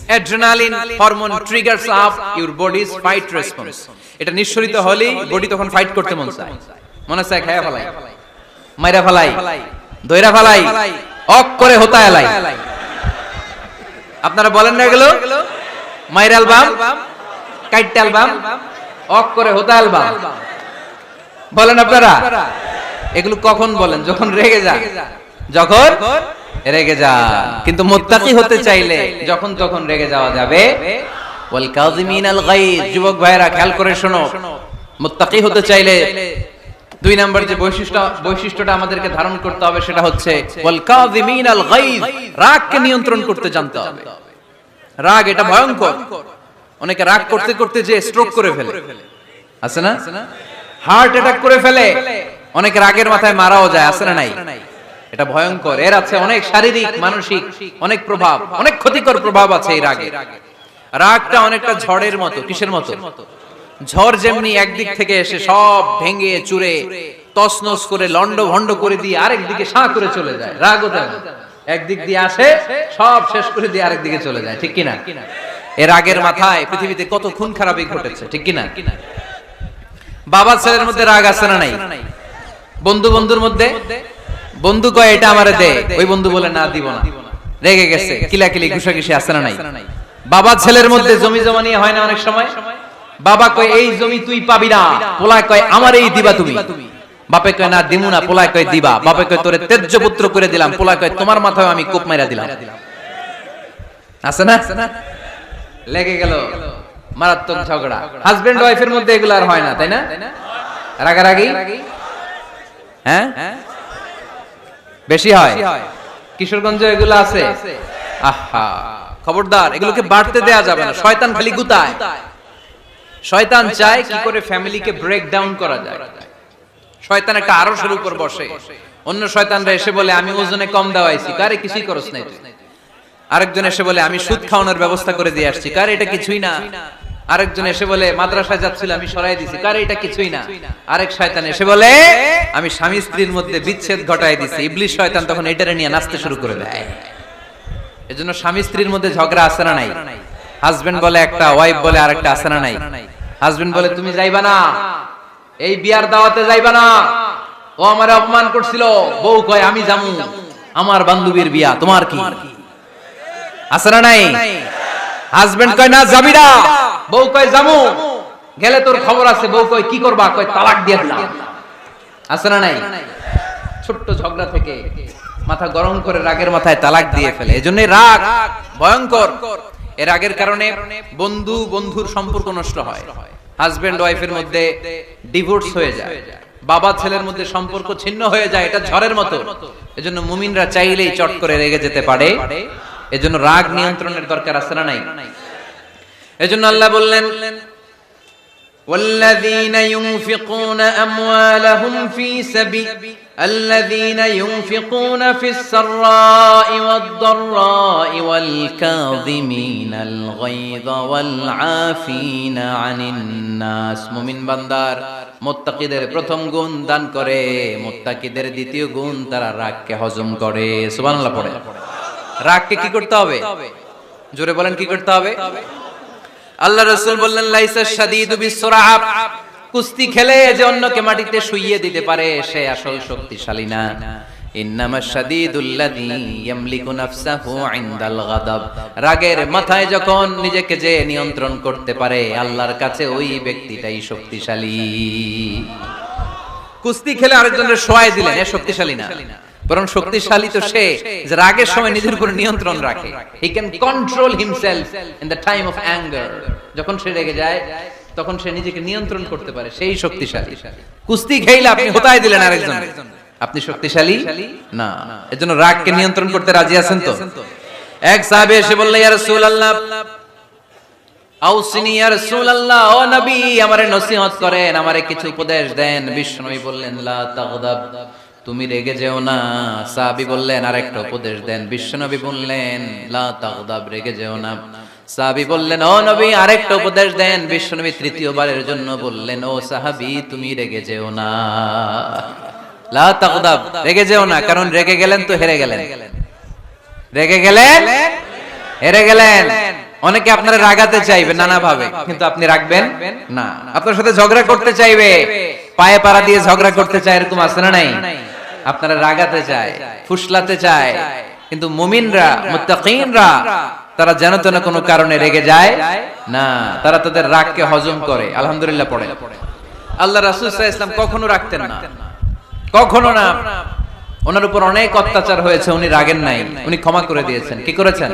adrenaline hormone triggers up your bodies fight response. এটা নিঃসরিত হলেই বডি তখন ফাইট করতে মন চায়, মনে চায় খায়া ফেলাই, মাইরা ফেলাই, দইরা ফেলাই, অক করে হোতা এলাই। আপনারা বলেন না এগুলো? মাইরা অ্যালবাম, কাইট অ্যালবাম, অক করে হোতা অ্যালবাম বলেন আপনারা? এগুলো কখন বলেন? যখন রেগে যান, যখন রেগে যান। কিন্তু মুত্তাকি হতে চাইলে যখন তখন রেগে যাওয়া যাবে। ওয়াল কাযিমিনাল গায়জ। যুবক ভাইরা খেয়াল করে শোনো, মুত্তাকি হতে চাইলে 2 নাম্বার যে বৈশিষ্ট্যটা আমাদেরকে ধারণ করতে হবে সেটা হচ্ছে ওয়াল কাযিমিনাল গায়জ। রাগকে নিয়ন্ত্রণ করতে জানতে হবে। রাগ এটা ভয়ঙ্কর। অনেকে রাগ করতে করতে যে স্ট্রোক করে ফেলে, আছে না? হার্ট অ্যাটাক করে ফেলে। অনেক রাগের মাথায় মারাও যায়, আছে না নাই? এটা ভয়ঙ্কর। এর আছে অনেক শারীরিক মানসিক অনেক প্রভাব, অনেক ক্ষতিকর প্রভাব আছে এই রাগে। রাগটা অনেকটা ঝড়ের মতো। কিসের মতো? ঝড় যেমনি একদিক থেকে এসে সব ভেঙে চুরে তছনছ করে লন্ড ভন্ড করে দিয়ে আরেক দিকে সাঁ করে চলে যায়, রাগও তেমন একদিক দিয়ে আসে সব শেষ করে দিয়ে আরেক দিকে চলে যায়, ঠিক কিনা? এর রাগের মাথায় পৃথিবীতে কত খুন খারাপি ঘটেছে, ঠিক কিনা? বাবা ছেলের মধ্যে রাগ আছে না নাই? বন্ধু বন্ধুর মধ্যে, বন্ধু কয় এটা আমারে দে, ওই বন্ধু বলে না দিব না, রেগে গেছে, কিলাকিলি ঘুষাঘুষি আছে না নাই? বাবা ছেলের মধ্যে জমি জমা নিয়ে হয় না অনেক সময়? বাবা কয় এই জমি তুই পাবি না, পোলা কয় আমার এই দিবা তুমি। বাপে কয় না দিমু না, পোলা কয় দিবা। বাপে কয় তোরে তেজ্য পুত্র করে দিলাম, পোলা কয় তোমার মাথায় আমি কোপ মাইরা দিলাম। আছে না? লেগে গেল, মারাত্মক ঝগড়া। হাজবেন্ড ওয়াইফের মধ্যে এগুলো আর হয় না, তাই না? রাগারাগি হ্যাঁ বেশি হয়। কিশোরগঞ্জে এগুলো আছে। আহা, খবরদার, এগুলোকে বাড়তে দেয়া যাবে না। শয়তান খালি গুতায়। শয়তান চায় কি করে ফ্যামিলিকে ব্রেক ডাউন করা যায়। শয়তান একটা আরশের উপর বসে, অন্য শয়তানরা এসে বলে আমি ওজনে কম দেওয়াইছি, কারে কিছুই করছ নাই। আরেকজন এসে বলে আমি সুদ খাওয়ানোর ব্যবস্থা করে দিয়ে আসছি, কারে এটা কিছুই না। আরেকজন এসে বলে মাদ্রাসায় যাচ্ছিল, আমি সরাই দিছি, আরে এটা কিছুই না। আরেক শয়তান এসে বলে আমি স্বামী স্ত্রীর মধ্যে বিচ্ছেদ ঘটাই দিছি। ইবলিশ শয়তান তখন এটারে নিয়ে নাচতে শুরু করে দেয়। এজন্য স্বামী স্ত্রীর মধ্যে ঝগড়া আছে না নাই? হাজবেন্ড বলে একটা, ওয়াইফ বলে আরেকটা, আছে না নাই? হাজবেন্ড বলে তুমি যাইবা না, এই বিয়ার দাওয়াতে যাইবা না, ও আমারে অপমান করছিল। বউ কয় আমি যামু, আমার বান্ধবীর বিয়া, তোমার কি? আছে না নাই? হাজবেন্ড কয় না যাবি না, বউ কয় যামু, গেলে তোর খবর আছে। বউ কয় কি করবা? কয় তালাক দিয়ে দিলাম। আছে না নাই? ছোট্ট ঝগড়া থেকে মাথা গরম করে রাগের মাথায় তালাক দিয়ে ফেলে। এজন্য রাগ ভয়ঙ্কর। এর রাগের কারণে বন্ধু বন্ধুর সম্পর্ক নষ্ট হয়, হাজবেন্ড ওয়াইফের মধ্যে ডিভোর্স হয়ে যায়, বাবা ছেলের মধ্যে সম্পর্ক ছিন্ন হয়ে যায়। এটা ঝড়ের মতো। এজন্য মুমিনরা চাইলেই চট করে রেগে যেতে পারে। এজন্য রাগ নিয়ন্ত্রণের দরকার আছে না নাই? এজন্য আল্লাহ বললেন والذين ينفقون أموالهم في سبيل الذين ينفقون في السراء والضراء والكاظمين الغيظ والعافين عن الناس। মুমিন বান্দার মুত্তাকিদের প্রথম গুণ দান করে, মুত্তাকিদের দ্বিতীয় গুণ তারা রাগকে হজম করে। সুবহানাল্লাহ পড়ে। রাগকে কি করতে হবে? জোরে বলেন কি করতে হবে? আল্লাহ রাসূল বললেন লাইসা শাদীদু বিসসুরা, কুস্তি খেলে যে অন্যকে মাটিতে শুইয়ে দিতে পারে সে আসল শক্তিশালী না। ইন্নামাশ শাদীদুল্লাযী ইয়ামলিকু নাফসাহু ইনদাল গাদাব, রাগের মাথায় যখন নিজেকে যে নিয়ন্ত্রণ করতে পারে আল্লাহর কাছে ওই ব্যক্তিটাই শক্তিশালী। কুস্তি খেলে আরেকজনের শোয়ায় দিলেন, এ শক্তিশালী না, বরং শক্তিশালী তো সে যে রাগের সময় নিজের উপর নিয়ন্ত্রণ রাখে। He can control himself in the time of anger. যখন সে রেগে যায় তখন সে নিজেকে নিয়ন্ত্রণ করতে পারে, সেই শক্তিশালী। কুস্তি খেলে আপনি হোতায় দিলেন আরেকজন, আপনি শক্তিশালী না। এজন্য রাগকে নিয়ন্ত্রণ করতে রাজি আছেন তো? এক সাহাবী এসে বলল ইয়া রাসূলুল্লাহ আউসিনি ইয়া রাসূলুল্লাহ, ও নবী আমারে নসিহত করেন, আমারে কিছু উপদেশ দেন। বিশ্বনবী বললেন লা তাগদাব, তুমি রেগে যেও না। সাহাবী বললেন আরেকটা উপদেশ দেন। বিশ্বনবী বললেন লা তাগদাব, রেগে যেও না। সাহাবী বললেন ও নবী আরেকটা উপদেশ দেন। বিশ্বনবী তৃতীয়বারের জন্য বললেন ও সাহাবী তুমি রেগে যেও না, লা তাগদাব, রেগে যেও না। কারণ রেগে গেলেন তো হেরে গেলেন, রেগে গেলেন হেরে গেলেন। অনেকে আপনারা রাগাতে চাইবে নানা ভাবে, কিন্তু আপনি রাখবেন না। আপনার সাথে ঝগড়া করতে চাইবে, পায়ে পাড়া দিয়ে ঝগড়া করতে চায়, এরকম আছে না নাই? আপনারা রাগাতে চায়, ফুসলাতে চায়, কিন্তু মুমিনরা মুত্তাকিনরা তারা যেন তেন কোনো কারণে রেগে যায় না, তারা তাদের রাগকে হজম করে। আলহামদুলিল্লাহ পড়ে। আল্লাহ রাসূল সাল্লাল্লাহু আলাইহি ওয়াসাল্লাম কখনো রাখতেন না, কখনো না। ওনার উপর অনেক অত্যাচার হয়েছে, উনি রাগেন নাই, উনি ক্ষমা করে দিয়েছেন। কি করেছেন?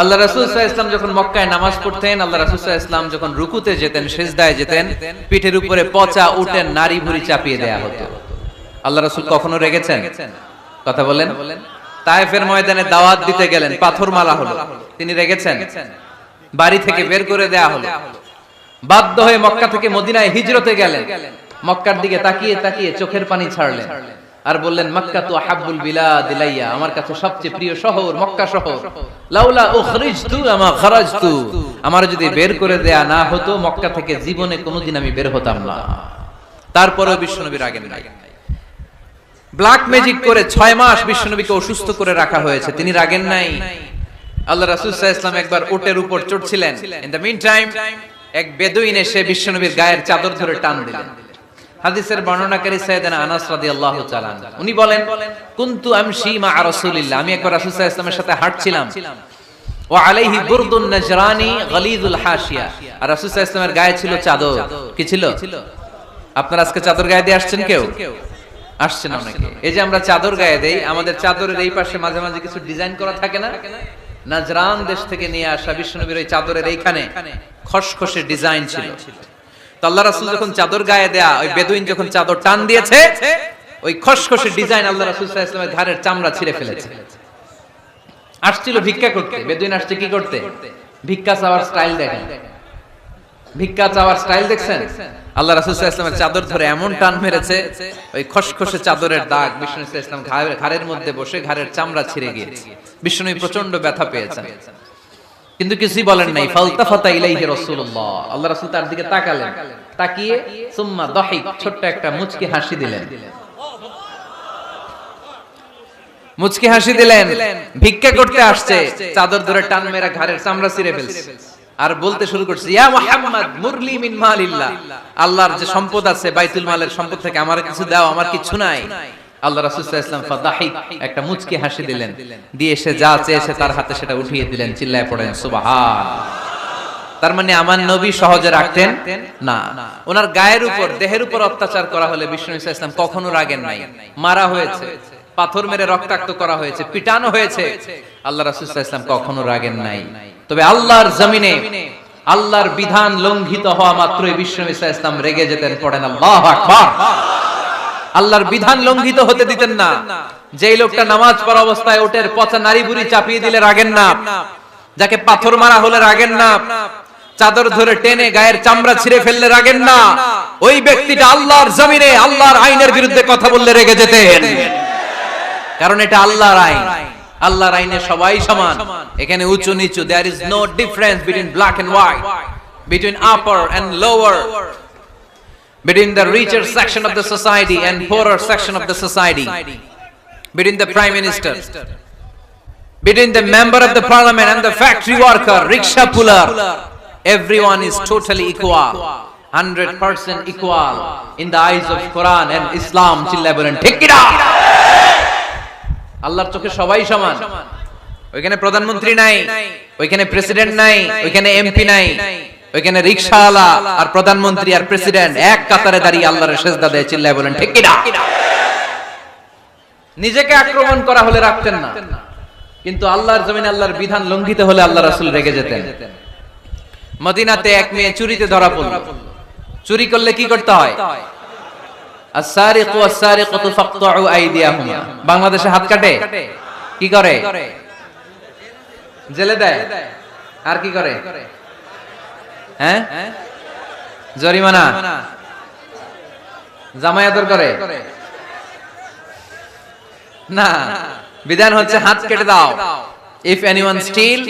আল্লাহ রাসূল সাল্লাল্লাহু আলাইহি ওয়াসাল্লাম যখন মক্কায় নামাজ পড়তেন, আল্লাহ রাসূল সাল্লাল্লাহু আলাইহি ওয়াসাল্লাম যখন রুকুতে যেতেন, সিজদায় যেতেন, পিঠের উপরে পচা উটের নারী ভুঁড়ি চাপিয়ে দেয়া হতো। আল্লাহ রাসূল কখনো রেগেছেন? কথা বলেন। তায়েফের ময়দানে দাওয়াত দিতে গেলেন, পাথর মারা হলো, তিনি রেগেছেন? বাড়ি থেকে বের করে দেয়া হলো, বাধ্য হয়ে মক্কা থেকে মদিনায় হিজরতে গেলেন। মক্কার দিকে তাকিয়ে তাকিয়ে চোখের পানি ছাড়লেন আর বললেন মক্কা তু আহাব্বুল বিলাদ ইলাইয়া, আমার কাছে সবচেয়ে প্রিয় শহর মক্কা শহর। লাউলা উখরিজতু আমা খারাজতু, আমার যদি বের করে দেয়া না হতো মক্কা থেকে জীবনে কোনোদিন আমি বের হতাম না। তারপরেও বিশ্বনবী রাগেন নাই। ব্ল্যাক ম্যাজিক করে 6 মাস বিশ্বনবীকে অসুস্থ করে রাখা হয়েছে, তিনি রাগেন নাই। আল্লাহ রাসূল সাল্লাল্লাহু আলাইহি ওয়াসাল্লাম একবার উটের উপর চড়ছিলেন। ইন দ্য মিন টাইম এক বেদুইন এসে বিশ্বনবীর গায়ের চাদর ধরে টান দিলেন। হাদিসের বর্ণনাকারী সাইয়েদনা আনাস রাদিয়াল্লাহু তাআলা উনি বলেন কুনতু আমশি মা রাসূলিল্লাহ, আমি একবার রাসূল সাল্লাল্লাহু আলাইহি ওয়াসাল্লামের সাথে হাঁটছিলাম। ওয়া আলাইহি বুরদুন নাজরানি গলিযুল হাশিয়া, আর রাসূল সাল্লাল্লাহু আলাইহি ওয়াসাল্লামের গায়ে ছিল চাদর। কি ছিল? আপনারা আজকে চাদর গায়ে দিয়ে আসছেন? কেউ আসছেন অনেকে। এই যে আমরা চাদর গায়ে দেই, আমাদের চাদরের এই পাশে মাঝে মাঝে কিছু ডিজাইন করা থাকে না? নাজরান দেশ থেকে নিয়ে আসা বিশ্বনবীর ওই চাদরের এইখানে খসখসে ডিজাইন ছিল। তো আল্লাহ রাসূল যখন চাদর গায়ে দেয়া, ওই বেদুইন যখন চাদর টান দিয়েছে, ওই খসখসে ডিজাইন আল্লাহ রাসূল সাল্লাল্লাহু আলাইহি ওয়াসাল্লামের ঘাড়ের চামড়া ছিঁড়ে ফেলেছে। আসছিল ভিক্ষা করতে, বেদুইন আসছে কি করতে? ভিক্ষা চাওয়ার স্টাইল দেখেন, ভিক্ষা চাওয়ার স্টাইল দেখছেন? আল্লাহ রাসূল সাল্লাল্লাহু আলাইহি ওয়াসাল্লামের চাদর ধরে এমন টান মেরেছে, ওই খসখসে চাদরের দাগ বিষ্ণু সাল্লাল্লাহু আলাইহি ওয়াসাল্লাম ঘাড়ের মধ্যে বসে ঘাড়ের চামড়া ছিঁড়ে গিয়েছে। বিষ্ণু প্রচন্ড ব্যথা পেয়েছেন। কিন্তু কিছুই বলেন নাই। ফালতাফাতা ইলাইহি রাসূলুল্লাহ, আল্লাহ রাসূল তার দিকে তাকালেন, তাকিয়ে সুম্মা দাহিক, ছোট্ট একটা মুচকি হাসি দিলেন। মুচকি হাসি দিলেন, ভিক্ষা করতে আসছে, চাদর ধরে টান মেরা ঘাড়ের চামড়া ছিঁড়ে ফেলছে আর বলতে শুরু করছে, ইয়া মুহাম্মদ মুরলি মিন মালিল্লাহ, আল্লাহর যে সম্পদ আছে বাইতুল মালের সম্পদ থেকে আমার কিছু দাও, আমার কিছু নাই। আল্লাহ রাসূল সাল্লাল্লাহু আলাইহি ওয়াসাল্লাম ফাদাহিক, একটা মুচকি হাসি দিলেন, দিয়ে সে যা চেয়েছে তার হাতে সেটা উঠিয়ে দিলেন। চিল্লায় পড়েন সুবহান। তার মানে আমার নবী সহজে রাখতেন না। ওনার গায়ের উপর, দেহের উপর অত্যাচার করা হলে বিষ্ণু সাল্লাল্লাহু আলাইহি ওয়াসাল্লাম কখনো রাগেন নাই। মারা হয়েছে, পাথর মেরে রক্তাক্ত করা হয়েছে, পিটানো হয়েছে, আল্লাহ রাসূল সাল্লাল্লাহু আলাইহি ওয়াসাল্লাম কখনো রাগেন নাই। তবে আল্লাহর জমিনে আল্লাহর বিধান লঙ্ঘিত হওয়া মাত্রই বিষ্ণু সাল্লাল্লাহু আলাইহি ওয়াসাল্লাম রেগে যেতেন। পড়েন আল্লাহু আকবার। আল্লাহর বিধান লঙ্ঘিত হতে দিতেন না। যেই লোকটা নামাজ পড়া অবস্থায় ওটের পচা নারী বুড়ি চাপিয়ে দিলে রাগেন না, যাকে পাথর মারা হলে রাগেন না, চাদর ধরে টেনে গায়ের চামড়া ছিঁড়ে ফেললে রাগেন না, ওই ব্যক্তিটা আল্লাহর জমিনে আল্লাহর আইনের বিরুদ্ধে কথা বললে রেগে যেতেন। কারণ এটা আল্লাহর আইন, আল্লাহর আইনে সবাই সমান। এখানে উঁচু নিচু, there is no difference between black and white, between upper and lower, between the richer section of the society and poorer section of the society, between the prime minister, between the member of the parliament and the factory worker, rickshaw puller. Everyone is totally equal, 100% equal in the eyes of Quran and Islam. চিল্লায় বলেন ঠিক কি না? আল্লাহর চোখে সবাই সমান। ওইখানে প্রধানমন্ত্রী নাই, ওইখানে প্রেসিডেন্ট নাই, ওইখানে এমপি নাই, ওইখানে রিকশাওয়ালা আর প্রধানমন্ত্রী আর প্রেসিডেন্ট এক কাতারে দাঁড়িয়ে আল্লাহর সেজদা দেয়। চিল্লায় বলেন ঠিক কি না? নিজেকে আক্রমণ করা হলে রাখতেন না, কিন্তু আল্লাহর জমিনে আল্লাহর বিধান লঙ্ঘিত হলে আল্লাহ রাসূল রেগে যেতেন। মদিনাতে এক মেয়ে চুরিতে ধরা পড়ল। চুরি করলে কি করতে হয়? আস-সারিকু ওয়াস-সারিকাতু ফাকতাউ আইদিয়াহুমা। বাংলাদেশে হাত কাটে, কি করে? জেলে দেয়। আর কি করে? হ্যাঁ, জরিমানা, জামাই আদর করে না। বিধান হচ্ছে হাত কেটে দাও। If anyone steal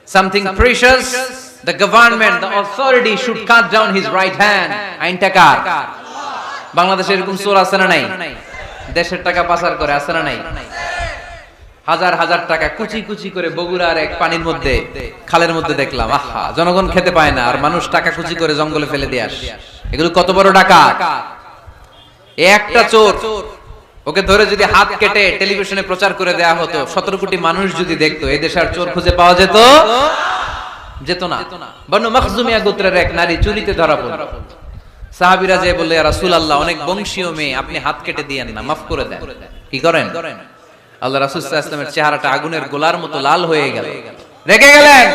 something precious, the government, the authority should cut down his right hand. আইনটা কার? বাংলাদেশে এরকম চোর আছে না নাই? দেশের টাকা পাচার করে, আছে না নাই? হাজার হাজার টাকা কুচি কুচি করে বগুড়ার এক পানির মধ্যে, খালের মধ্যে দেখলাম। আহা, জনগণ খেতে পায় না আর মানুষ টাকা কুচি করে জঙ্গলে ফেলে দিয়ে আসে। এগুলো কত বড় ডাকাত! একটা চোর, ওকে ধরে যদি হাত কেটে টেলিভিশনে প্রচার করে দেয়া হতো, 17 কোটি মানুষ যদি দেখতো, এই দেশে আর চোর খুঁজে পাওয়া যেত না। বনু মখজুমিয়া গোত্রের এক নারী চুরিতে ধরা পড়ল। সাহাবীরা যে বললে, ইয়া রাসূলুল্লাহ, অনেক বংশীয় মেয়ে, আপনি হাত কেটে দিয়েন না, মাফ করে দেন। কি করেন? আল্লাহ রাসূল সাল্লাল্লাহু আলাইহি ওয়াসাল্লামের চেহারাটা আগুনের গোলার মতো লাল হয়ে গেল, রেগে গেলেন।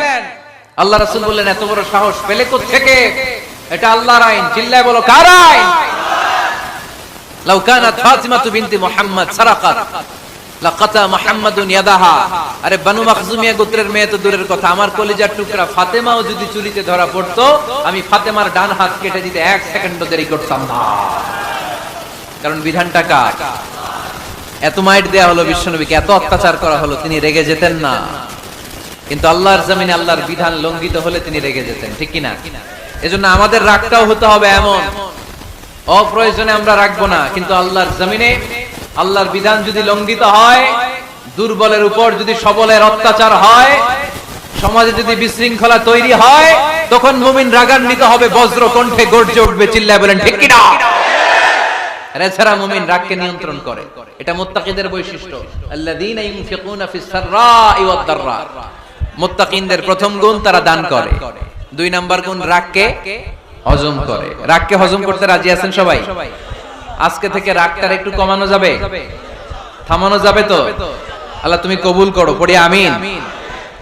আল্লাহ রাসূল বললেন, এত বড় সাহস পেলে কোত্থেকে? এটা আল্লাহর আইন। চিল্লায় বলো, কার আইন? লাউ কানাত ফাতিমাতু বিনতি মুহাম্মদ সারাকাত লাকাতা মুহাম্মাদুন ইয়াদাহা। আরে বনু মখজুমিয়া গোত্রের মেয়ে তো দূরের কথা, আমার কলিজার টুকরা ফাতেমাও যদি চুরিতে ধরা পড়তো, আমি ফাতেমার ডান হাত কেটে দিতে 1 সেকেন্ডও দেরি করতাম না। কারণ বিধানটা কার? এত মাইট দেয়া হলো বিশ্বনবীকে, এত অত্যাচার করা হলো, তিনি রেগে যেতেন না। কিন্তু আল্লাহর জমিনে আল্লাহর বিধান লঙ্ঘিত হলে তিনি রেগে যেতেন। ঠিক কি না? এজন্য আমাদের রাগটাও হতে হবে এমন, অপ্রয়োজনে আমরা রাখবো না। কিন্তু আল্লাহর জমিনে আল্লাহর বিধান যদি লঙ্ঘিত হয়, দুর্বলের উপর যদি সবলের অত্যাচার হয়, সমাজে যদি বিশৃঙ্খলা তৈরি হয়, তখন মুমিন রাগান্বিত হবে, বজ্র কণ্ঠে গর্জে উঠবে। চিল্লায় বলেন ঠিক কি না? এছাড়া মুমিন রাগকে নিয়ন্ত্রণ করে। এটা মুত্তাকিদের বৈশিষ্ট্য। আল্লাযীনা ইউনফিকুনা ফিস সাররাই ওয়াদ দাররা। মুত্তাকিনদের প্রথম গুণ, তারা দান করে। 2 নাম্বার গুণ, রাগকে হজম করে। রাগকে হজম করতে রাজি আছেন সবাই? আজকে থেকে রাগটার একটু কমানো যাবে, থামানো যাবে তো? আল্লাহ তুমি কবুল করো, পড়ি আমিন।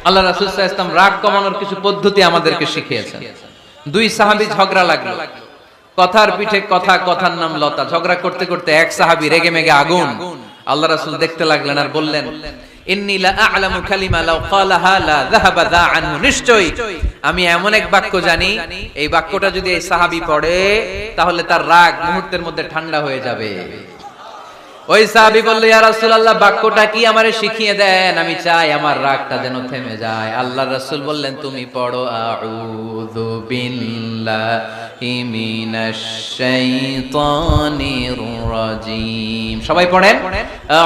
আল্লাহ রাসূল সাল্লাল্লাহু আলাইহি ওয়াসাল্লাম রাগ কমানোর কিছু পদ্ধতি আমাদেরকে শিখিয়েছেন। 2 সাহাবী ঝগড়া লাগলো, কথার পিঠে কথা, কথার নাম লতা। ঝগড়া করতে করতে এক সাহাবী রেগে মেগে আগুন। আল্লাহ রাসূল দেখতে লাগলেন আর বললেন, ইন্নী লা আ'লামু কালিমা লাউ ক্বালাহা লা যাহাবা দা আনহু। নিশ্চয়ই আমি এমন এক বাক্য জানি, এই বাক্যটা যদি এই সাহাবী পড়ে, তাহলে তার রাগ মুহূর্তের মধ্যে ঠান্ডা হয়ে যাবে। ওই সাহাবী বলল, ইয়া রাসূলুল্লাহ বাক্যটা কি আমারে শিখিয়ে দেন, আমি চাই আমার রাগটা যেন থেমে যায়। আল্লাহর রাসূল বললেন, তুমি পড়ো আউযু বিল্লাহি মিনাশ শাইতানির রাজীম। সবাই পড়েন,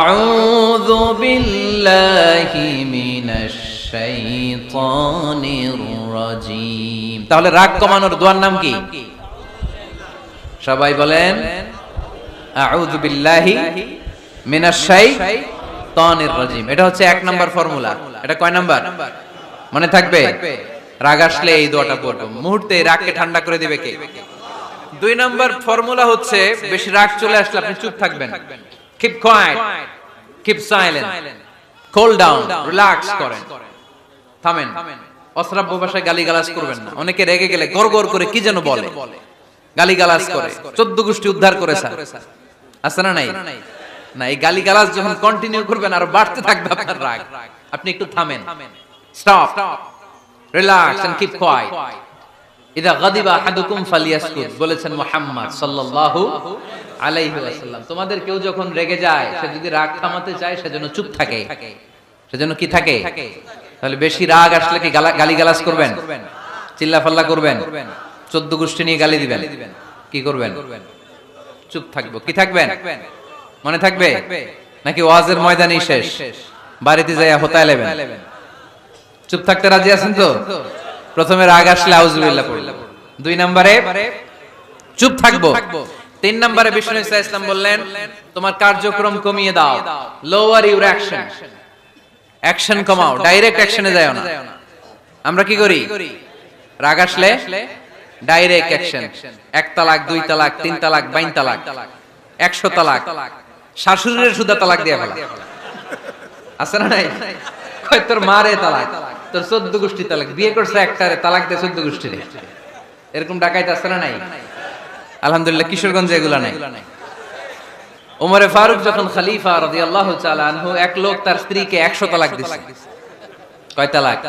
আউযু বিল্লাহি মিনাশ শাইতানির রাজীম। তাহলে রাগ কমানোর দোয়ার নাম কি? সবাই বলেন, আউযু বিল্লাহি মিনাশ শাইতানির রাজীম। এটা হচ্ছে 1 নাম্বার ফর্মুলা। এটা কয় নাম্বার মনে থাকবে? রাগ আসলে এই দোয়াটা পড়ব, মুহূর্তে রাগকে ঠান্ডা করে দিবে কে? 2 নাম্বার ফর্মুলা হচ্ছে, বেশি রাগ চলে আসলে আপনি চুপ থাকবেন। Keep quiet, keep silent, cool down, relax করেন, থামেন। অশ্রাব্য ভাষায় গালিগালাজ করবেন না। অনেকে রেগে গেলে গড়গড় করে কি যেন বলে, গালিগালাজ করে, 14 গোষ্ঠী উদ্ধার করে স্যার, আছে না নাই? না, এই গালিগালাজ যখন কন্টিনিউ করবেন আর বাড়তে থাকবে আপনার রাগ। আপনি একটু থামেন, stop, relax and keep quiet. ইদা গাদিবা আহাদুকুম ফালিয়াসকুত, বলেছেন মুহাম্মদ সাল্লাল্লাহু আলাইহি ওয়াসাল্লাম। তোমাদের কেউ যখন রেগে যায়, সে যদি রাগ থামাতে চায় সেজন্য চুপ থাকে। সেজন্য কি থাকে? তাহলে বেশি রাগ আসলে কি গালিগালাজ করবেন, চিল্লাফাল্লা করবেন, 14 গোষ্ঠী নিয়ে গালি দিবেন, কি করবেন? চুপ থাকবো। কি থাকবেন? মনে থাকবে নাকি ওয়াজের ময়দানে শেষ, বাড়িতে যাইয়া হোতায় লেবেন? চুপ থাকতে রাজি আছেন তো? প্রথমে রাগ আসলে আউযুবিল্লাহ পড়লাম, 2 নম্বরে চুপ থাকবো, 3 নম্বরে বিষ্ণু ইসা ইসলাম বললেন, তোমার কার্যক্রম কমিয়ে দাও, লোয়ার ইউর অ্যাকশন, অ্যাকশন কমাও, ডাইরেক্ট অ্যাকশনে যাও না। আমরা কি করি? রাগ আসলে ডাইরেক্ট অ্যাকশন, 1 তালাক, 2 তালাক, 3 তালাক, 22 তালাক, 100 তালাক, শাশুড়ির সুদা তালাক দিয়া ফেলা, আছে না নাই? কয় তোর মারে তালাক, তোর 14 গোষ্ঠী তালাক, বিয়ে করছে একটারে, তালাক দিয়ে 14 গোষ্ঠীরে। এরকম ডাকাইত আছে না নাই? আলহামদুলিল্লাহ কিশোরগঞ্জে এগুলা নাই। ওমরে ফারুক যখন খলিফা রাদিয়াল্লাহু তাআলা আনহু, এক লোক তার স্ত্রীকে 100 তালাক দিছে। কয় তালাক?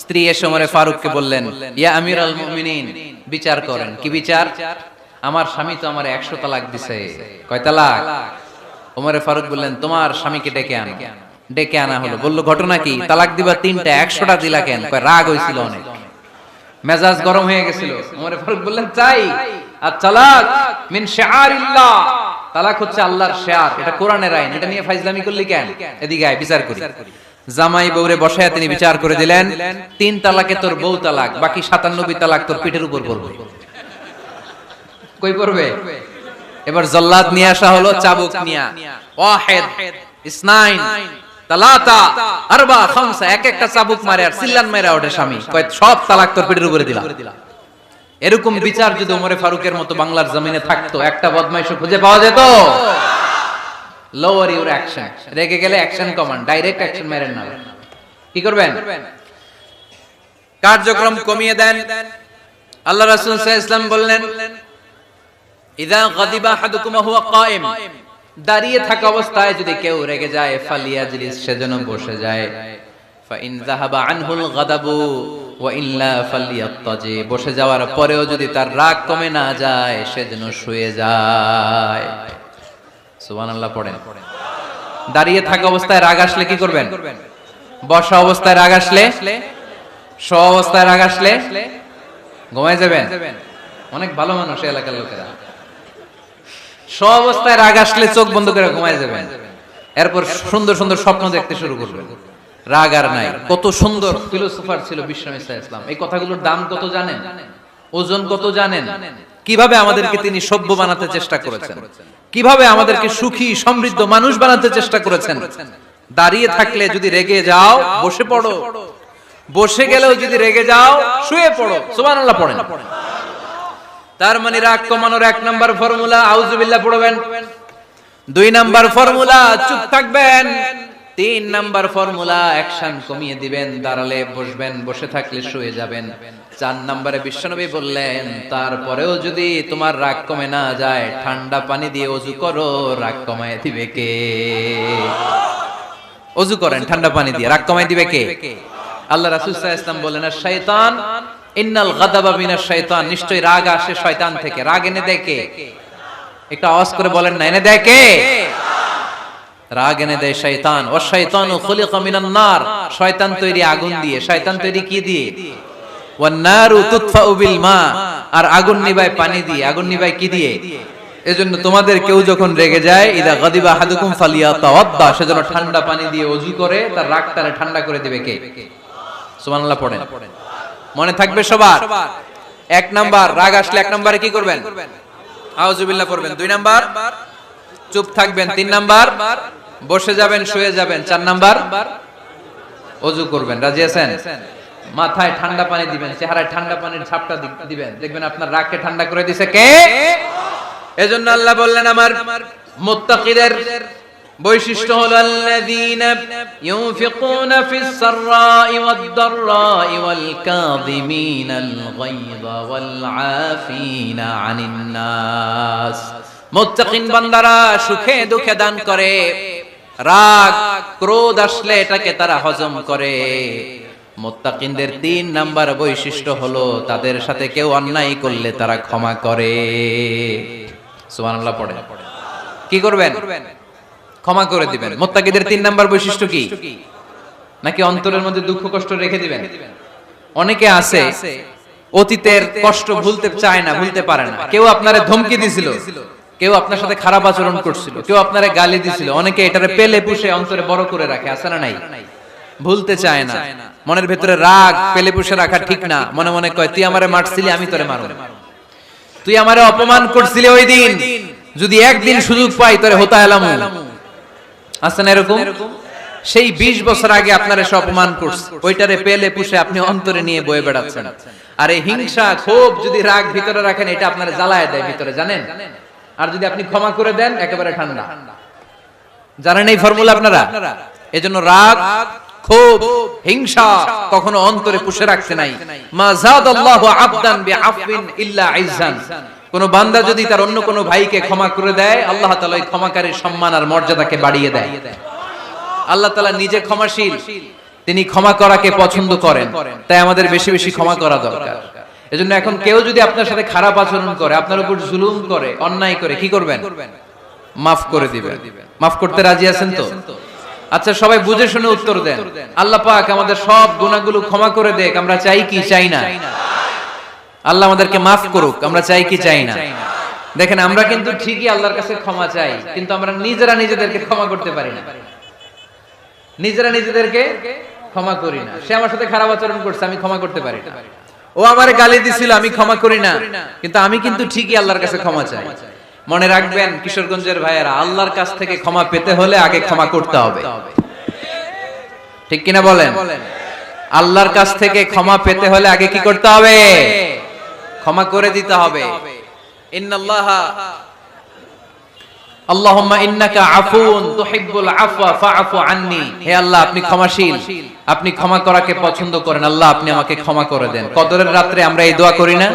স্ত্রী এসে ওমরে ফারুককে বললেন, ইয়া আমিরাল মুমিনিন, বিচার করেন। কি বিচার? আমার স্বামী তো আমারে 100 তালাক দিছে। কয় তালাক? ওমরে ফারুক বললেন, তোমার স্বামীকে ডেকে আনো। ডেকে আনা হলো। বলল, ঘটনা কি? তালাক দিবা 3টা, 100টা দিলা কেন? কয় রাগ হইছিল অনেক, মেজাজ গরম হয়ে গেছিল। ওমরে ফারুক বললেন, তাই? আর তালাক মিন শিআরিল্লাহ, তালাক হচ্ছে আল্লাহর শিআর, এটা কোরআনের আইন, এটা নিয়ে ফাইজলামি করলি কেন? এদিকে আয়, বিচার করি। জামাই বউরে বসায়া তিনি বিচার করে দিলেন, 3 তালাকে তোর বউ তালাক, বাকি 97 তালাক তোর পিঠের উপর পড়বে। কই পড়বে? এবার জল্লাদ নিয়ে আসা হলো, চাবুক নিয়া, ওয়াহিদ, ইসনাইন, তালাতা, আরবা, খামসা, এক একটা চাবুক মারে আর সিল্লান মাইরা ওঠে স্বামী। কয় সব তালাক তোর পিঠের উপরে দিলাম। এরকম বিচার যদি ওমরে ফারুকের মতো বাংলার জমিনে থাকতো, একটা বদমাইশও খুঁজে পাওয়া যেত? লোয়ার ইউর অ্যাকশন, রেগে গেলে অ্যাকশন কমান, ডাইরেক্ট অ্যাকশন মেরেন না। কি করবেন? কার্যক্রম কমিয়ে দেন। আল্লাহ রাসূল সাল্লাল্লাহু আলাইহি ওয়াসাল্লাম বললেন, ইযা গাদিবা আহাদুকুম হুয়া কায়েম, দাঁড়িয়ে থাকা অবস্থায় যদি কেউ রেগে যায়, ফালিয়াজলিস, সেজন্য বসে যায়। ফা ইন যাহাবা আনহুল গাদাবু ওয়া ইল্লা ফালিয়াত্তাজি, বসে যাওয়ার পরেও যদি তার রাগ কমে না যায়, সেজন্য শুয়ে যায়। সুবহানাল্লাহ পড়েন। দাঁড়িয়ে থাকা অবস্থায় রাগ আসলে কি করবেন? বসা অবস্থায় রাগ আসলে, শোয়া অবস্থায় রাগ আসলে ঘুমায় যাবেন। অনেক ভালো মানুষ এলাকার লোকেরা, শোয়া অবস্থায় রাগ আসলে চোখ বন্ধ করে ঘুমায় যাবেন। এরপর সুন্দর সুন্দর স্বপ্ন দেখতে শুরু করবেন। রাগ আর নাই। কত সুন্দর ফিলোসোফার ছিল বিষ্ণু ইসা ইসলাম। এই কথাগুলোর দাম কত জানেন? ওজন কত জানেন? কিভাবে আমাদেরকে তিনি সভ্য বানাতে চেষ্টা করেছেন, কিভাবে আমাদেরকে সুখী সমৃদ্ধ মানুষ বানাতে চেষ্টা করেছেন। দাঁড়িয়ে থাকলে যদি রেগে যাও, বসে পড়ো। বসে গেলেও যদি রেগে যাও, শুয়ে পড়ো। সুবহানাল্লাহ পড়েন। তার মানে রাগ কমানোর 1 নাম্বার ফর্মুলা আউযুবিল্লাহ পড়বেন, 2 নাম্বার ফর্মুলা চুপ থাকবেন, 3 নাম্বার ফর্মুলা অ্যাকশন কমিয়ে দিবেন, দাঁড়ালে বসবেন, বসে থাকলে শুয়ে যাবেন। 4 নম্বরে বিশ্বনবী বললেন, তারপরেও যদি তোমার রাগ কমে না যায়, ঠান্ডা পানি দিয়ে ওযু করো, রাগ কমায় দিবে কে? ওযু করেন ঠান্ডা পানি দিয়ে, রাগ কমায় দিবে কে? আল্লাহ রাসূল সাল্লাল্লাহু আলাইহি ওয়াসাল্লাম বলেন, শাইতান ইন্নাল গাদাবা মিনাশ শাইতান, নিশ্চয়ই রাগ আসে শয়তান থেকে। রাগ এনে দেয় কে? একটু আওয়াজ করে বলেন না, এনে দেয় কে? রাগ এনে দেয় শয়তান। ও শয়তানু খুলিকা মিনান নার, শয়তান তৈরি আগুন দিয়ে। শয়তান তৈরি কি দিয়ে? ওয়ান নারু তুতফাউ বিল মা, আর আগুন নিভায় পানি দিয়ে। আগুন নিভায় কি দিয়ে? এজন্য তোমাদের কেউ যখন রেগে যায়, ইদা গাদিবা আহাদুকুম ফালিয়াতাওয়াদ্দা, সেজন্য ঠান্ডা পানি দিয়ে ওযু করে তার রাগটারে ঠান্ডা করে দিবে কে? সুবহানাল্লাহ পড়েন। মনে থাকবে সবার। এক নাম্বার, রাগ আসলে এক নম্বরে কি করবেন? আউযুবিল্লাহ পড়বেন। 2 নাম্বার, চুপ থাকবেন। 3 নাম্বার, বসে যাবেন, শুয়ে যাবেন। 4 নাম্বার, ওযু করবেন। রাজি আছেন? মাথায় ঠান্ডা পানি দিবেন, চেহারায় ঠান্ডা পানির ছাপটা দিবেন, দেখবেন আপনার রাগকে ঠান্ডা করে দিয়েছে কে? এজন্য আল্লাহ বললেন আমার মুত্তাকিদের বৈশিষ্ট্য হলো আল্লাযীনা ইউনফিকুনা ফিস সাররাই ওয়াদ দাররাই ওয়াল কাযিমিনাল গায়যা ওয়াল আফিনা আনিন নাস। মুত্তাকিন বান্দারা সুখে দুঃখে দান করে, রাগ ক্রোধ আসলে এটাকে তারা হজম করে। মুত্তাকিনদের 3 নাম্বার বৈশিষ্ট্য হলো তাদের সাথে কেউ অন্যায় করলে তারা ক্ষমা করে। সুবহানাল্লাহ পড়ে। কি করবেন? ক্ষমা করে দিবেন। মুত্তাকিদের 3 নাম্বার বৈশিষ্ট্য কি? নাকি অন্তরের মধ্যে দুঃখ কষ্ট রেখে দিবেন? অনেকে আছে অতীতের কষ্ট ভুলতে চায় না, ভুলতে পারে না। কেউ আপনারে ধমকি দিছিল, কেউ আপনার সাথে খারাপ আচরণ করছিল, কেউ আপনারে গালি দিছিল, অনেকে এটারে পেলে পুষে অন্তরে বড় করে রাখে, আছে না নাই? ভুলতে চায় না। মনের ভেতরে রাগ পেলে পুষে রাখা ঠিক না। মনে মনে কয়, তুই আমারে মারছিলি, আমি তোরে মারব। তুই আমারে অপমান করছিলি ওই দিন, যদি একদিন সুযোগ পাই তোরে হতা এলাম। আছে না এরকম? সেই 20 বছর আগে আপনার এসে অপমান করছে, ওইটারে পেলে পুষে আপনি অন্তরে নিয়ে বয়ে বেড়াচ্ছেন। আর এই হিংসা ক্ষোভ যদি রাগ ভিতরে রাখেন, এটা আপনার জ্বালায় দেয় ভিতরে, জানেন? আর যদি আপনি ক্ষমা করে দেন, একেবারে ঠান্ডা। জানেন এই ফর্মুলা আপনারা? এজন্য রাগ, ক্ষোভ, হিংসা কখনো অন্তরে পুষে রাখতে নাই। মা যাদাল্লাহু আবদান বিআফওয়িন ইল্লা ইজ্জান। কোন বান্দা যদি তার অন্য কোন ভাইকে ক্ষমা করে দেয়, আল্লাহ তাআলা এই ক্ষমাকারীর সম্মান আর মর্যাদাকে বাড়িয়ে দেয়। আল্লাহ তাআলা নিজে ক্ষমাশীল, তিনি ক্ষমা করাকে পছন্দ করেন। তাই আমাদের বেশি বেশি ক্ষমা করা দরকার। এজন্য এখন কেউ যদি আপনার সাথে খারাপ আচরণ করে, আপনার উপর জুলুম করে, অন্যায় করে, কি করবেন? মাফ করে দিবেন। মাফ করতে রাজি আছেন তো? আচ্ছা, সবাই বুঝে শুনে উত্তর দেন। আল্লাহ পাক আমাদের সব গুনাহগুলো ক্ষমা করে দেখ, আমরা চাই কি চাই না? আল্লাহ আমাদেরকে মাফ করুক, আমরা চাই কি চাই না? দেখেন, আমরা কিন্তু ঠিকই আল্লাহর কাছে ক্ষমা চাই, কিন্তু আমরা নিজেরা নিজেদেরকে ক্ষমা করতে পারি না। নিজেরা নিজেদেরকে ক্ষমা করি না। সে আমার সাথে খারাপ আচরণ করছে, আমি ক্ষমা করতে পারি না। ও আমারে গালি দিছিল, আমি ক্ষমা করি না, কিন্তু আমি কিন্তু ঠিকই আল্লাহর কাছে ক্ষমা চাই। মনে রাখবেন কিশোরগঞ্জের ভাইয়েরা, আল্লাহর কাছ থেকে ক্ষমা পেতে হলে আগে ক্ষমা করতে হবে। ঠিক কিনা বলেন? আল্লাহর কাছ থেকে ক্ষমা পেতে হলে আগে কি করতে হবে? ক্ষমা করে দিতে হবে। ইন্নাল্লাহা আল্লাহুম্মা ইন্নাকা আফুউন তুহিব্বুল আফওয়া ফাআফু আন্নি। হে আল্লাহ, আপনি ক্ষমাশীল, আপনি ক্ষমা করাকে পছন্দ করেন। আল্লাহ, আপনি আমাকে ক্ষমা করে দেন। কদরের রাতে আমরা এই দোয়া করি না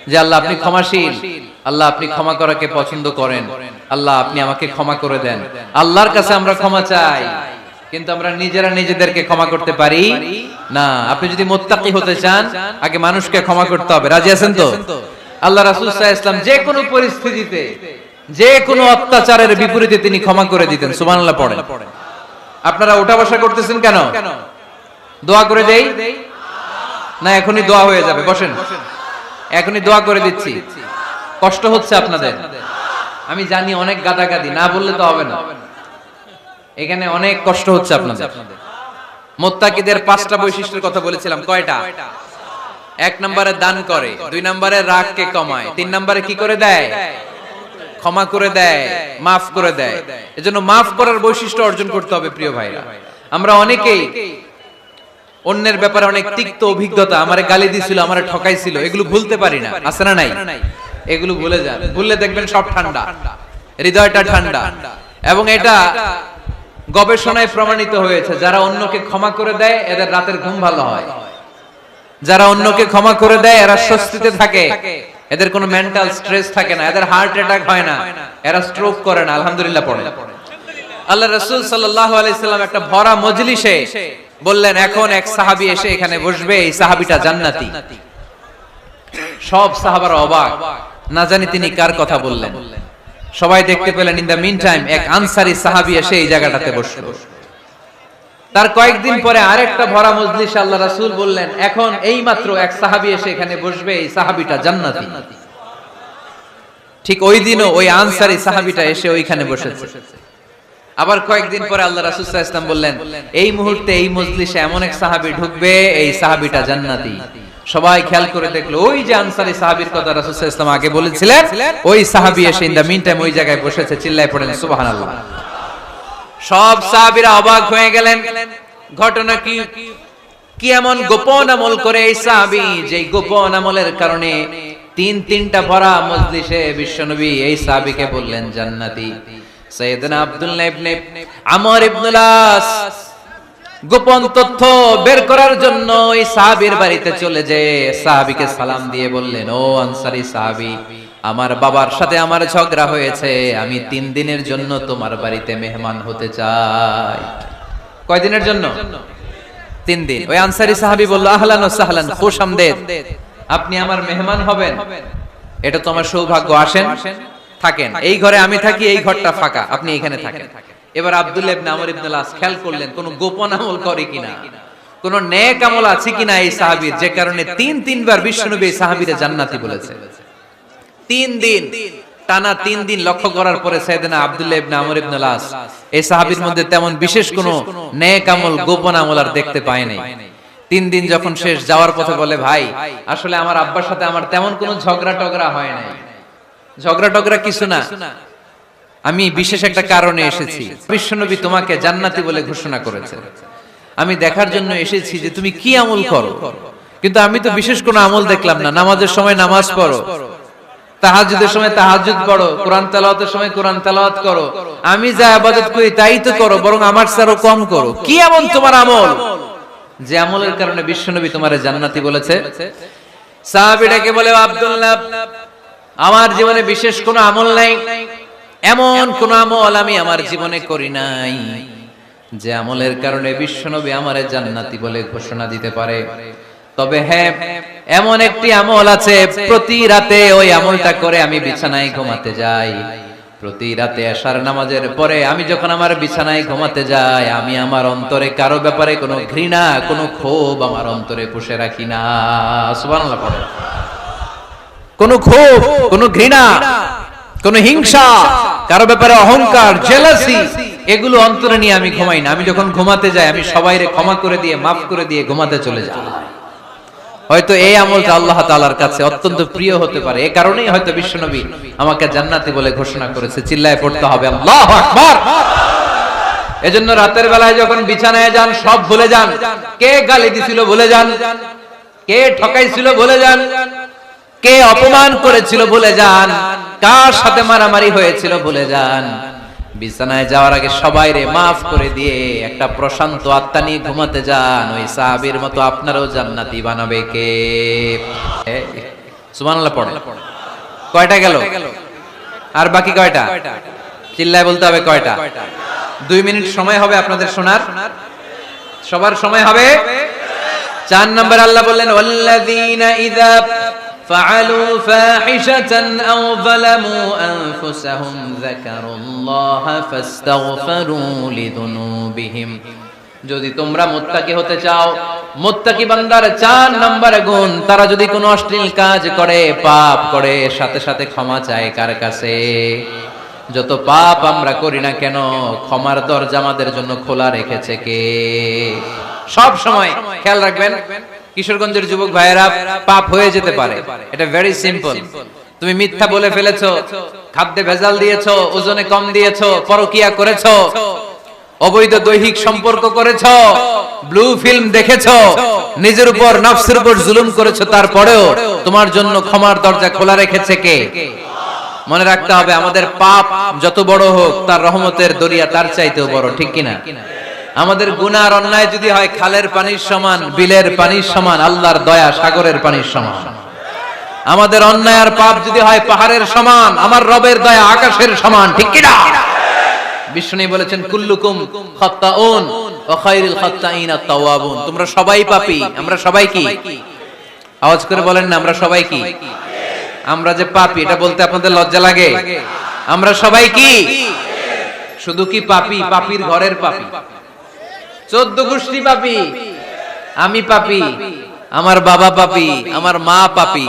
যে আল্লাহ আপনি ক্ষমাশীল, আল্লাহ আপনি ক্ষমা করাকে পছন্দ করেন, আল্লাহ আপনি আমাকে ক্ষমা করে দেন। আল্লাহর কাছে আমরা ক্ষমা চাই, কিন্তু আমরা নিজেরা নিজেদেরকে ক্ষমা করতে পারি না। আপনি যদি মুত্তাকি হতে চান, আগে মানুষকে ক্ষমা করতে হবে। রাজি আছেন তো? আল্লাহ রাসূল সাল্লাল্লাহু আলাইহি ওয়াসাল্লাম যে কোনো পরিস্থিতিতে, যে কোনো অত্যাচারের বিপরীতে তিনি ক্ষমা করে দিতেন। সুবহানাল্লাহ পড়েন। আপনারা ওঠা বসা করতেছেন কেন? দোয়া করে দেই না? এখনই দোয়া হয়ে যাবে, বসেন। এখনই দোয়া করে দিচ্ছি। কষ্ট হচ্ছে আপনাদের, আমি জানি, অনেক গাদাগাদি, না বললে তো হবে না। এখানে অনেক কষ্ট হচ্ছে আপনাদের। মুত্তাকিদের 5টা বৈশিষ্ট্যের কথা বলেছিলাম। কয়টা? 1 নম্বরে দান করে, 2 নম্বরে রাগকে কমায়, 3 নম্বরে কি করে দেয়? ক্ষমা করে দেয়, মাফ করে দেয়। এজন্য মাফ করার বৈশিষ্ট্য অর্জন করতে হবে প্রিয় ভাইরা। আমরা অনেকেই অন্যের ব্যাপারে অনেক তিক্ত অভিজ্ঞতা, আমারে গালি দিছিল, আমারে ঠকাইছিল, এগুলো ভুলতে পারি না। আছে না নাই? এগুলো ভুলে যান। ভুললে দেখবেন সব ঠান্ডা, হৃদয়টা ঠান্ডা। এবং এটা গবেষণায় প্রমাণিত হয়েছে, যারা অন্যকে ক্ষমা করে দেয় এদের রাতের ঘুম ভালো হয়। যারা অন্যকে ক্ষমা করে দেয় এরা স্বস্তিতে থাকে, এদের কোনো মেন্টাল স্ট্রেস থাকে না, এদের হার্ট অ্যাটাক হয় না, এরা স্ট্রোক করে না। আলহামদুলিল্লাহ পড়ে। আল্লাহ রাসূল সাল্লাল্লাহু আলাইহি সাল্লাম একটা ভরা মজলিসে বললেন, এখন এক সাহাবী এসে এখানে বসবে, এই সাহাবীটা জান্নাতি। সব সাহাবারা অবাক, না জানি তিনি কার কথা বললেন। সবাই দেখতে পেলেন। ইন দা মিন টাইম এক আনসারী সাহাবী এসে এই জায়গাটাতে বসলো। তার কয়েকদিন পরে আরেকটা ভরা মজলিস আল্লাহ রাসূল বললেন, এখন এই মাত্র এক সাহাবী এসে এখানে বসবে, এই সাহাবীটা জান্নাতি। ঠিক ওই দিনও ওই আনসারী সাহাবীটা এসে ওইখানে বসেছে। আবার কয়েকদিন পরে আল্লাহ রাসূল সাল্লাল্লাহু আলাইহি ওয়াসাল্লাম বললেন, এই মুহূর্তে এই মজলিসে এমন এক সাহাবী ঢুকবে, এই সাহাবীটা জান্নাতি। সবাই খেয়াল করে দেখলো, ওই যে আনসারী সাহাবীর কথা রাসূল সাল্লাল্লাহু আলাইহি ওয়াসাল্লাম আগে বলেছিলেন, ওই সাহাবী এসে ইন দা মিন টাইম ওই জায়গায় বসেছে। চিল্লায় পড়েন সুবহানাল্লাহ। সব সাহাবীরা অবাক হয়ে গেলেন। ঘটনা কি? কি এমন গোপন আমল করে এই সাহাবী, যে গোপন আমলের কারণে তিনটা ভরা মজলিসে বিশ্বনবী এই সাহাবীকে বললেন জান্নাতি। সাইয়েদনা আব্দুল্লাহ ইবনে আমর ইবনুল আস গোপন তথ্য বের করার জন্য এই সাহাবীর বাড়িতে চলে যেয়ে সাহাবীকে সালাম দিয়ে বললেন, ও আনসারী সাহাবী, আমার বাবার সাথে আমার ঝগড়া হয়েছে, আমি 3 দিনের জন্য তোমার বাড়িতে মেহমান হতে চাই। কয়দিনের জন্য? 3 দিন। ওই আনসারী সাহাবী বলল, আহলান ওয়া সাহলান, খুশআমদেদ, আপনি আমার মেহমান হবেন, এটা তো আমার সৌভাগ্য, আসেন থাকেন, এই ঘরে আমি থাকি, এই ঘরটা ফাঁকা, আপনি এখানে থাকেন। এবার আব্দুল্লাহ ইবনে আমর ইবনুল আস খেয়াল করলেন কোন গোপন আমল করে কিনা, কোন নেক আমল আছে কিনা এই সাহাবীর, যে কারণে 3 বার বিশ্বনবী এই সাহাবীরে জান্নাতি বলেছে। 3 দিন টানা 3 দিন লক্ষ্য করার পরে সাইয়েদনা আব্দুল্লাহ ইবনে আমর ইবনুল আস এই সাহাবীর মধ্যে তেমন বিশেষ কোন নেক আমল, গোপন আমল আর দেখতে পায় নাই। 3 দিন যখন শেষ, যাওয়ার পথে বলে, ভাই আসলে আমার আব্বার সাথে আমার তেমন কোনো ঝগড়া টগড়া হয় নাই, ঝগড়া টগড়া কিছু না, আমি বিশেষ একটা কারণে এসেছি। বিশ্বনবী তোমাকে জান্নাতি বলে ঘোষণা করেছে, আমি দেখার জন্য এসেছি যে তুমি কি আমল করো, কিন্তু আমি তো বিশেষ কোনো আমল দেখলাম না। নামাজের সময় নামাজ পড়ো, তাহাজ্জুদের সময় তাহাজ্জুদ পড়ো, কোরআন তেলাওয়াতের সময় কোরআন তেলাওয়াত করো, আমি যা ইবাদত করি তাই তো করো, বরং আমার চেয়ে কম করো। কি এমন তোমার আমল যে আমলের কারণে বিশ্বনবী তোমারে জান্নাতি বলেছে? সাহাবীটাকে বলে, আব্দুল্লাহ, আমার জীবনে বিশেষ কোনো আমল নাই, এমন কোন আমল আমি আমার জীবনে করি নাই যে আমলের কারণে বিশ্বনবী আমারে জান্নাতি বলে ঘোষণা দিতে পারে। তবে হ্যাঁ, এমন একটি আমল আছে, প্রতি রাতে ওই আমলটা করে আমি বিছানায় ঘুমাতে যাই। প্রতি রাতে এশার নামাজের পরে আমি যখন আমার বিছানায় ঘুমাতে যাই, আমি আমার অন্তরে কারো ব্যাপারে কোনো ঘৃণা, কোনো ক্ষোভ আমার অন্তরে পুষে রাখি না। সুবহানাল্লাহ পড়ে। কোনো ক্ষোভ, কোনো ঘৃণা, কোনো হিংসা, কারো ব্যাপারে অহংকার, জেলাসি, এগুলো অন্তরে নিয়ে আমি ঘুমাই না। আমি যখন ঘুমাতে যাই, আমি সবাইরে ক্ষমা করে দিয়ে, মাফ করে দিয়ে ঘুমাতে চলে যাই। হয়তো এই আমলটা আল্লাহ তাআলার কাছে অত্যন্ত প্রিয় হতে পারে, এই কারণেই হয়তো বিশ্বনবী আমাকে জান্নাতি বলে ঘোষণা করেছে। চিল্লায় পড়তে হবে আল্লাহু আকবার। এজন্য রাতের বেলায় যখন বিছানায় যান, সব ভুলে যান। কে গালি দিছিল ভুলে যান, কে ঠকাইছিল ভুলে যান, কে অপমান করেছিল ভুলে যান, কার সাথে মারামারি হয়েছিল ভুলে যান। বিছানায় যাওয়ার আগে সবাইরে মাফ করে দিয়ে একটা প্রশান্ত আত্মা নিয়ে ঘুমাতে যান। ওই সাহাবীর মতো আপনারও জান্নাতি বানাবে কে? সুবহানাল্লাহ পড়ে। কয়টা গেল? আর বাকি কয়টা? চিল্লায় বলতে হবে কয়টা? 2 মিনিট সময় হবে আপনাদের শোনার। সবার সময় হবে। 4 নম্বর আল্লাহ বললেন, ওয়াল্লাযীনা ইযা فعلوا فاحشة أو ظلموا أنفسهم ذكروا الله فاستغفروا لذنوبهم। যদি তোমরা মুত্তাকি হতে চাও, মুত্তাকি বান্দার 4 নম্বর গুণ, তারা যদি কোনো অশ্লীল কাজ করে, পাপ করে, সাথে সাথে ক্ষমা চায় কার কাছে? যত পাপ আমরা করি না কেন, ক্ষমার দরজা আমাদের জন্য খোলা রেখেছে কে? সব সময় খেয়াল রাখবেন, কিশোরগঞ্জের যুবক ভাইয়েরা, পাপ হয়ে যেতে পারে, এটা ভেরি সিম্পল। তুমি মিথ্যা বলে ফেলেছো, খাদ্যে ভেজাল দিয়েছো, ওজনে কম দিয়েছো, পরকিয়া করেছো, অবৈধ দৈহিক সম্পর্ক করেছো, ব্লু ফিল্ম দেখেছো, নিজের উপর নফসের উপর জুলুম করেছো, তারপরেও তোমার জন্য ক্ষমার দরজা খোলা রেখেছে কে? মনে রাখতে হবে, আমাদের পাপ যত বড় হোক, তার রহমতের দরিয়া তার চাইতেও বড়, ঠিক কিনা? আমাদের গুনাহ আর অন্যায় যদি হয় খালের পানির সমান, বিলের পানির সমান, আল্লাহর দয়া সাগরের পানির সমান। আমাদের অন্যায় আর পাপ যদি হয় পাহাড়ের সমান, আমার রবের দয়া আকাশের সমান, ঠিক কিনা? বিষ্ণু বলেছেন, কুল্লুকুম খাত্তাউন ওয়া খায়রুল খাত্তাইনা তাওয়াবুন। তোমরা সবাই পাপী, আমরা সবাই কি? আওয়াজ করে বলেন না, আমরা সবাই কি? আমরা যে পাপী, এটা বলতে আপনাদের লজ্জা লাগে? আমরা সবাই কি? শুধু কি পাপী? পাপীর ঘরের পাপী, 14 গোষ্ঠী পাপী। আমি পাপী, আমার বাবা পাপী, আমার মা পাপী,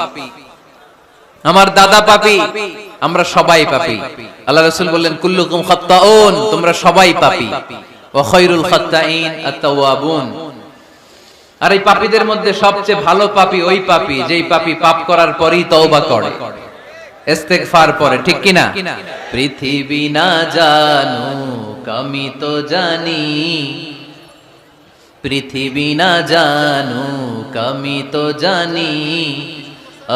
আমার দাদা পাপী, আমরা সবাই পাপী। আল্লাহ রাসূল বললেন কুল্লুকুম খাত্তাউন, তোমরা সবাই পাপী। ওয়া খায়রুল খাত্তাইন আত-তাওয়াবুন। আর এই পাপীদের মধ্যে সবচেয়ে ভালো পাপী ওই পাপী যেই পাপী পাপ করার পরেই তওবা করে, ইস্তেগফার পড়ে, ঠিক কি না? পৃথিবী না জানুক আমি তো জানি, পৃথিবী না জানুক আমি তো জানি,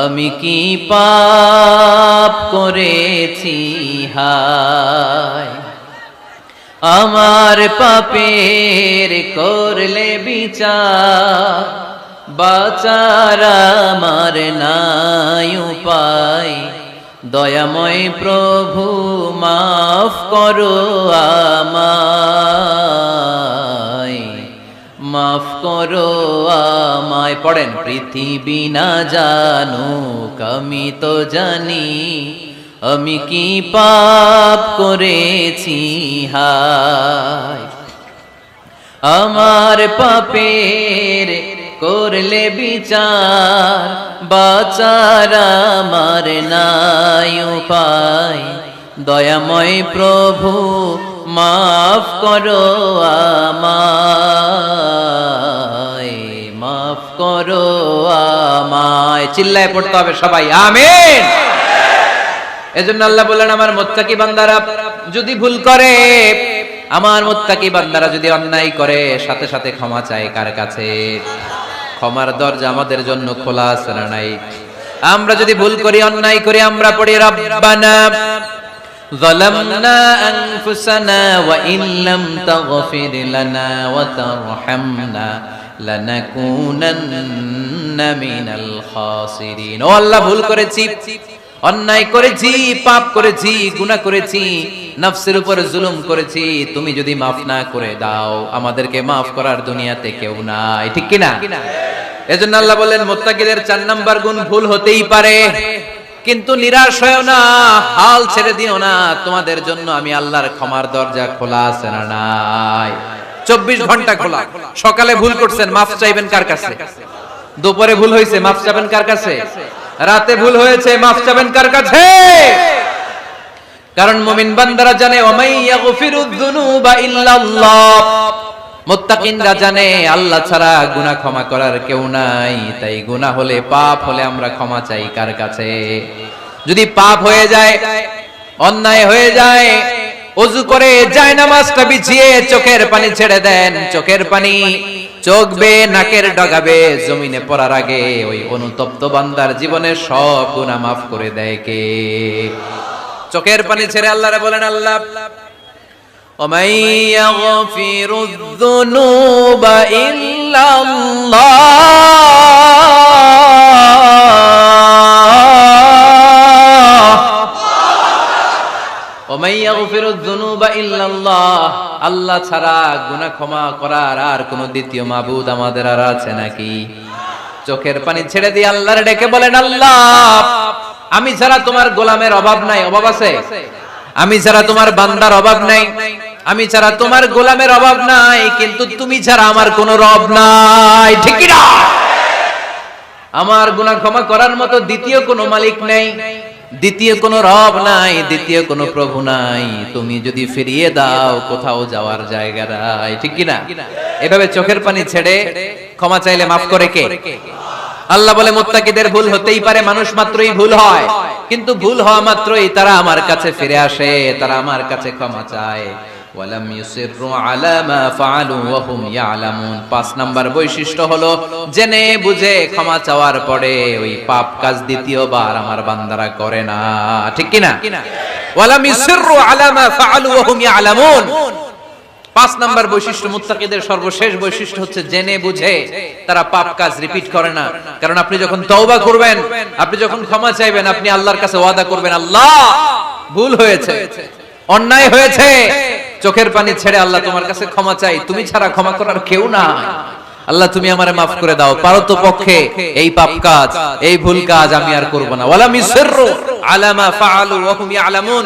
আমি কি পাপ করেছি হায়, আমার পাপের করলে বিচার, বাঁচার আমার নাই উপায়, দয়াময় প্রভু মাফ করো আমায়, মাফ করো আমায়। পড়েন পৃথিবী না জানুক আমি তো জানি, আমি কি পাপ করেছি হায়, আমার পাপের করলে বিচার, বাঁচার আমার নাই উপায়, দয়াময় প্রভু মাফ করো আমায়, মাফ করো আমায়। চিল্লায় পড়তে হবে সবাই, আমিন। এজন্য আল্লাহ বলেন আমার মুত্তাকি বান্দারা যদি ভুল করে, আমার মুত্তাকি বান্দারা যদি অন্যায় করে, সাথে সাথে ক্ষমা চায় কার কাছে? ক্ষমার দরজা আমাদের জন্য খোলা আছে না নাই? আমরা যদি ভুল করি, অন্যায় করি, আমরা পড়ি রব্বানা যালামনা আনফুসানা ওয়া ইন লাম তাগফির লানা ওয়া তারহামনা লানাকুনান্না মিনাল খাসিরিন। ও আল্লাহ, ভুল করেছি, অন্যায় করেছি, পাপ করেছি, গুনাহ করেছি, নফসের উপর জুলুম করেছি, তুমি যদি মাফ না করে দাও, আমাদেরকে মাফ করার দুনিয়াতে কেউ নাই, ঠিক কি না? এজন্য আল্লাহ বলেন মুত্তাকিদের 4 নাম্বার গুণ ভুল হতেই পারে, কিন্তু নিরাশ হয়ো না, হাল ছেড়ে দিও না, তোমাদের জন্য আমি আল্লাহর ক্ষমার দরজা খোলা আছে না নাই? 24 ঘন্টা খোলা। সকালে ভুল করছেন, মাফ চাইবেন কার কাছে? দুপুরে ভুল হয়েছে, মাফ চাইবেন কার কাছে? রাতে ভুল হয়েছে, মাফ চাইবেন কার কাছে? কারণ মুমিন বান্দারা জানে ওয়ামাই ইয়াগফিরুয যুনুবা ইল্লাল্লাহ, মুত্তাকিনরা জানে আল্লাহ ছাড়া গুনাহ ক্ষমা করার কেউ নাই। তাই গুনাহ হলে, পাপ হলে আমরা ক্ষমা চাই কার কাছে? যদি পাপ হয়ে যায়, অন্যায় হয়ে যায়, ওযু করে জায়নামাজটা বিছিয়ে চোখের পানি ছেড়ে দেন, চোখের পানি চোখ বেয়ে নাকের ডগাবে জমিনে পড়ার আগে ওই অনুতপ্ত বান্দার জীবনের সব গুনাহ মাফ করে দেয় কে? চোখের পানি ছেড়ে আল্লাহরে বলেন আল্লাহ ওমাই ইয়াগফিরুয যুনুবা ইল্লাল্লাহ, ওমাই ইয়াগফিরুয যুনুবা ইল্লাল্লাহ, আল্লাহ ছাড়া গুনাহ ক্ষমা করার আর কোন দ্বিতীয় মাবুদ আমাদের আর আছে নাকি? চোখের পানি ছেড়ে দিয়ে আল্লাহরে ডেকে বলেন আল্লাহ, আমি ছাড়া তোমার গোলামের অভাব নাই, অভাব আছে? আমি ছাড়া তোমার বান্দার অভাব নাই, আমি ছাড়া তোমার গোলামের অভাব নাই, কিন্তু তুমি ছাড়া আমার কোনো রব নাই, ঠিক কি না? আমার গুনাহ ক্ষমা করার মতো দ্বিতীয় কোনো মালিক নাই, দ্বিতীয় কোনো রব নাই, দ্বিতীয় কোনো প্রভু নাই। তুমি যদি ফিরিয়ে দাও, কোথাও যাওয়ার জায়গা নাই, ঠিক কি না? এভাবে চোখের পানি ছেড়ে ক্ষমা চাইলে মাফ করে কে? আল্লাহ বলে মুত্তাকিদের ভুল হতেই পারে, মানুষ মাত্রই ভুল হয়, কিন্তু ভুল হওয়া মাত্রই তারা আমার কাছে ফিরে আসে, তারা আমার কাছে ক্ষমা চায়। ওয়ালাম ইউসিররু আলা মা ফাআলু ওয়া হুম ইয়ালামুন। 5 নাম্বার বৈশিষ্ট্য হলো জেনে বুঝে ক্ষমা চাওয়ার পরে ওই পাপ কাজ দ্বিতীয়বার আমার বান্দারা করে না, ঠিক কি না? ওয়ালাম ইউসিররু আলা মা ফাআলু ওয়া হুম ইয়ালামুন। 5 নাম্বার বৈশিষ্ট্য, মুত্তাকিদের সর্বশেষ বৈশিষ্ট্য হচ্ছে জেনে বুঝে তারা পাপ কাজ রিপিট করে না। কারণ আপনি যখন তওবা করবেন, আপনি যখন ক্ষমা চাইবেন, আপনি আল্লাহর কাছে ওয়াদা করবেন, আল্লাহ ভুল হয়েছে, অন্যায় হয়েছে, চোখের পানি ছেড়ে আল্লাহ তোমার কাছে ক্ষমা চাই, তুমি ছাড়া ক্ষমা করার কেউ না, আল্লাহ তুমি আমারে মাফ করে দাও, পারতো পক্ষে এই পাপ কাজ, এই ভুল কাজ আমি আর করব না। ওয়ালাম ইউসিররু আলা মা ফাআলু ওয়া হুম ইয়ালামুন।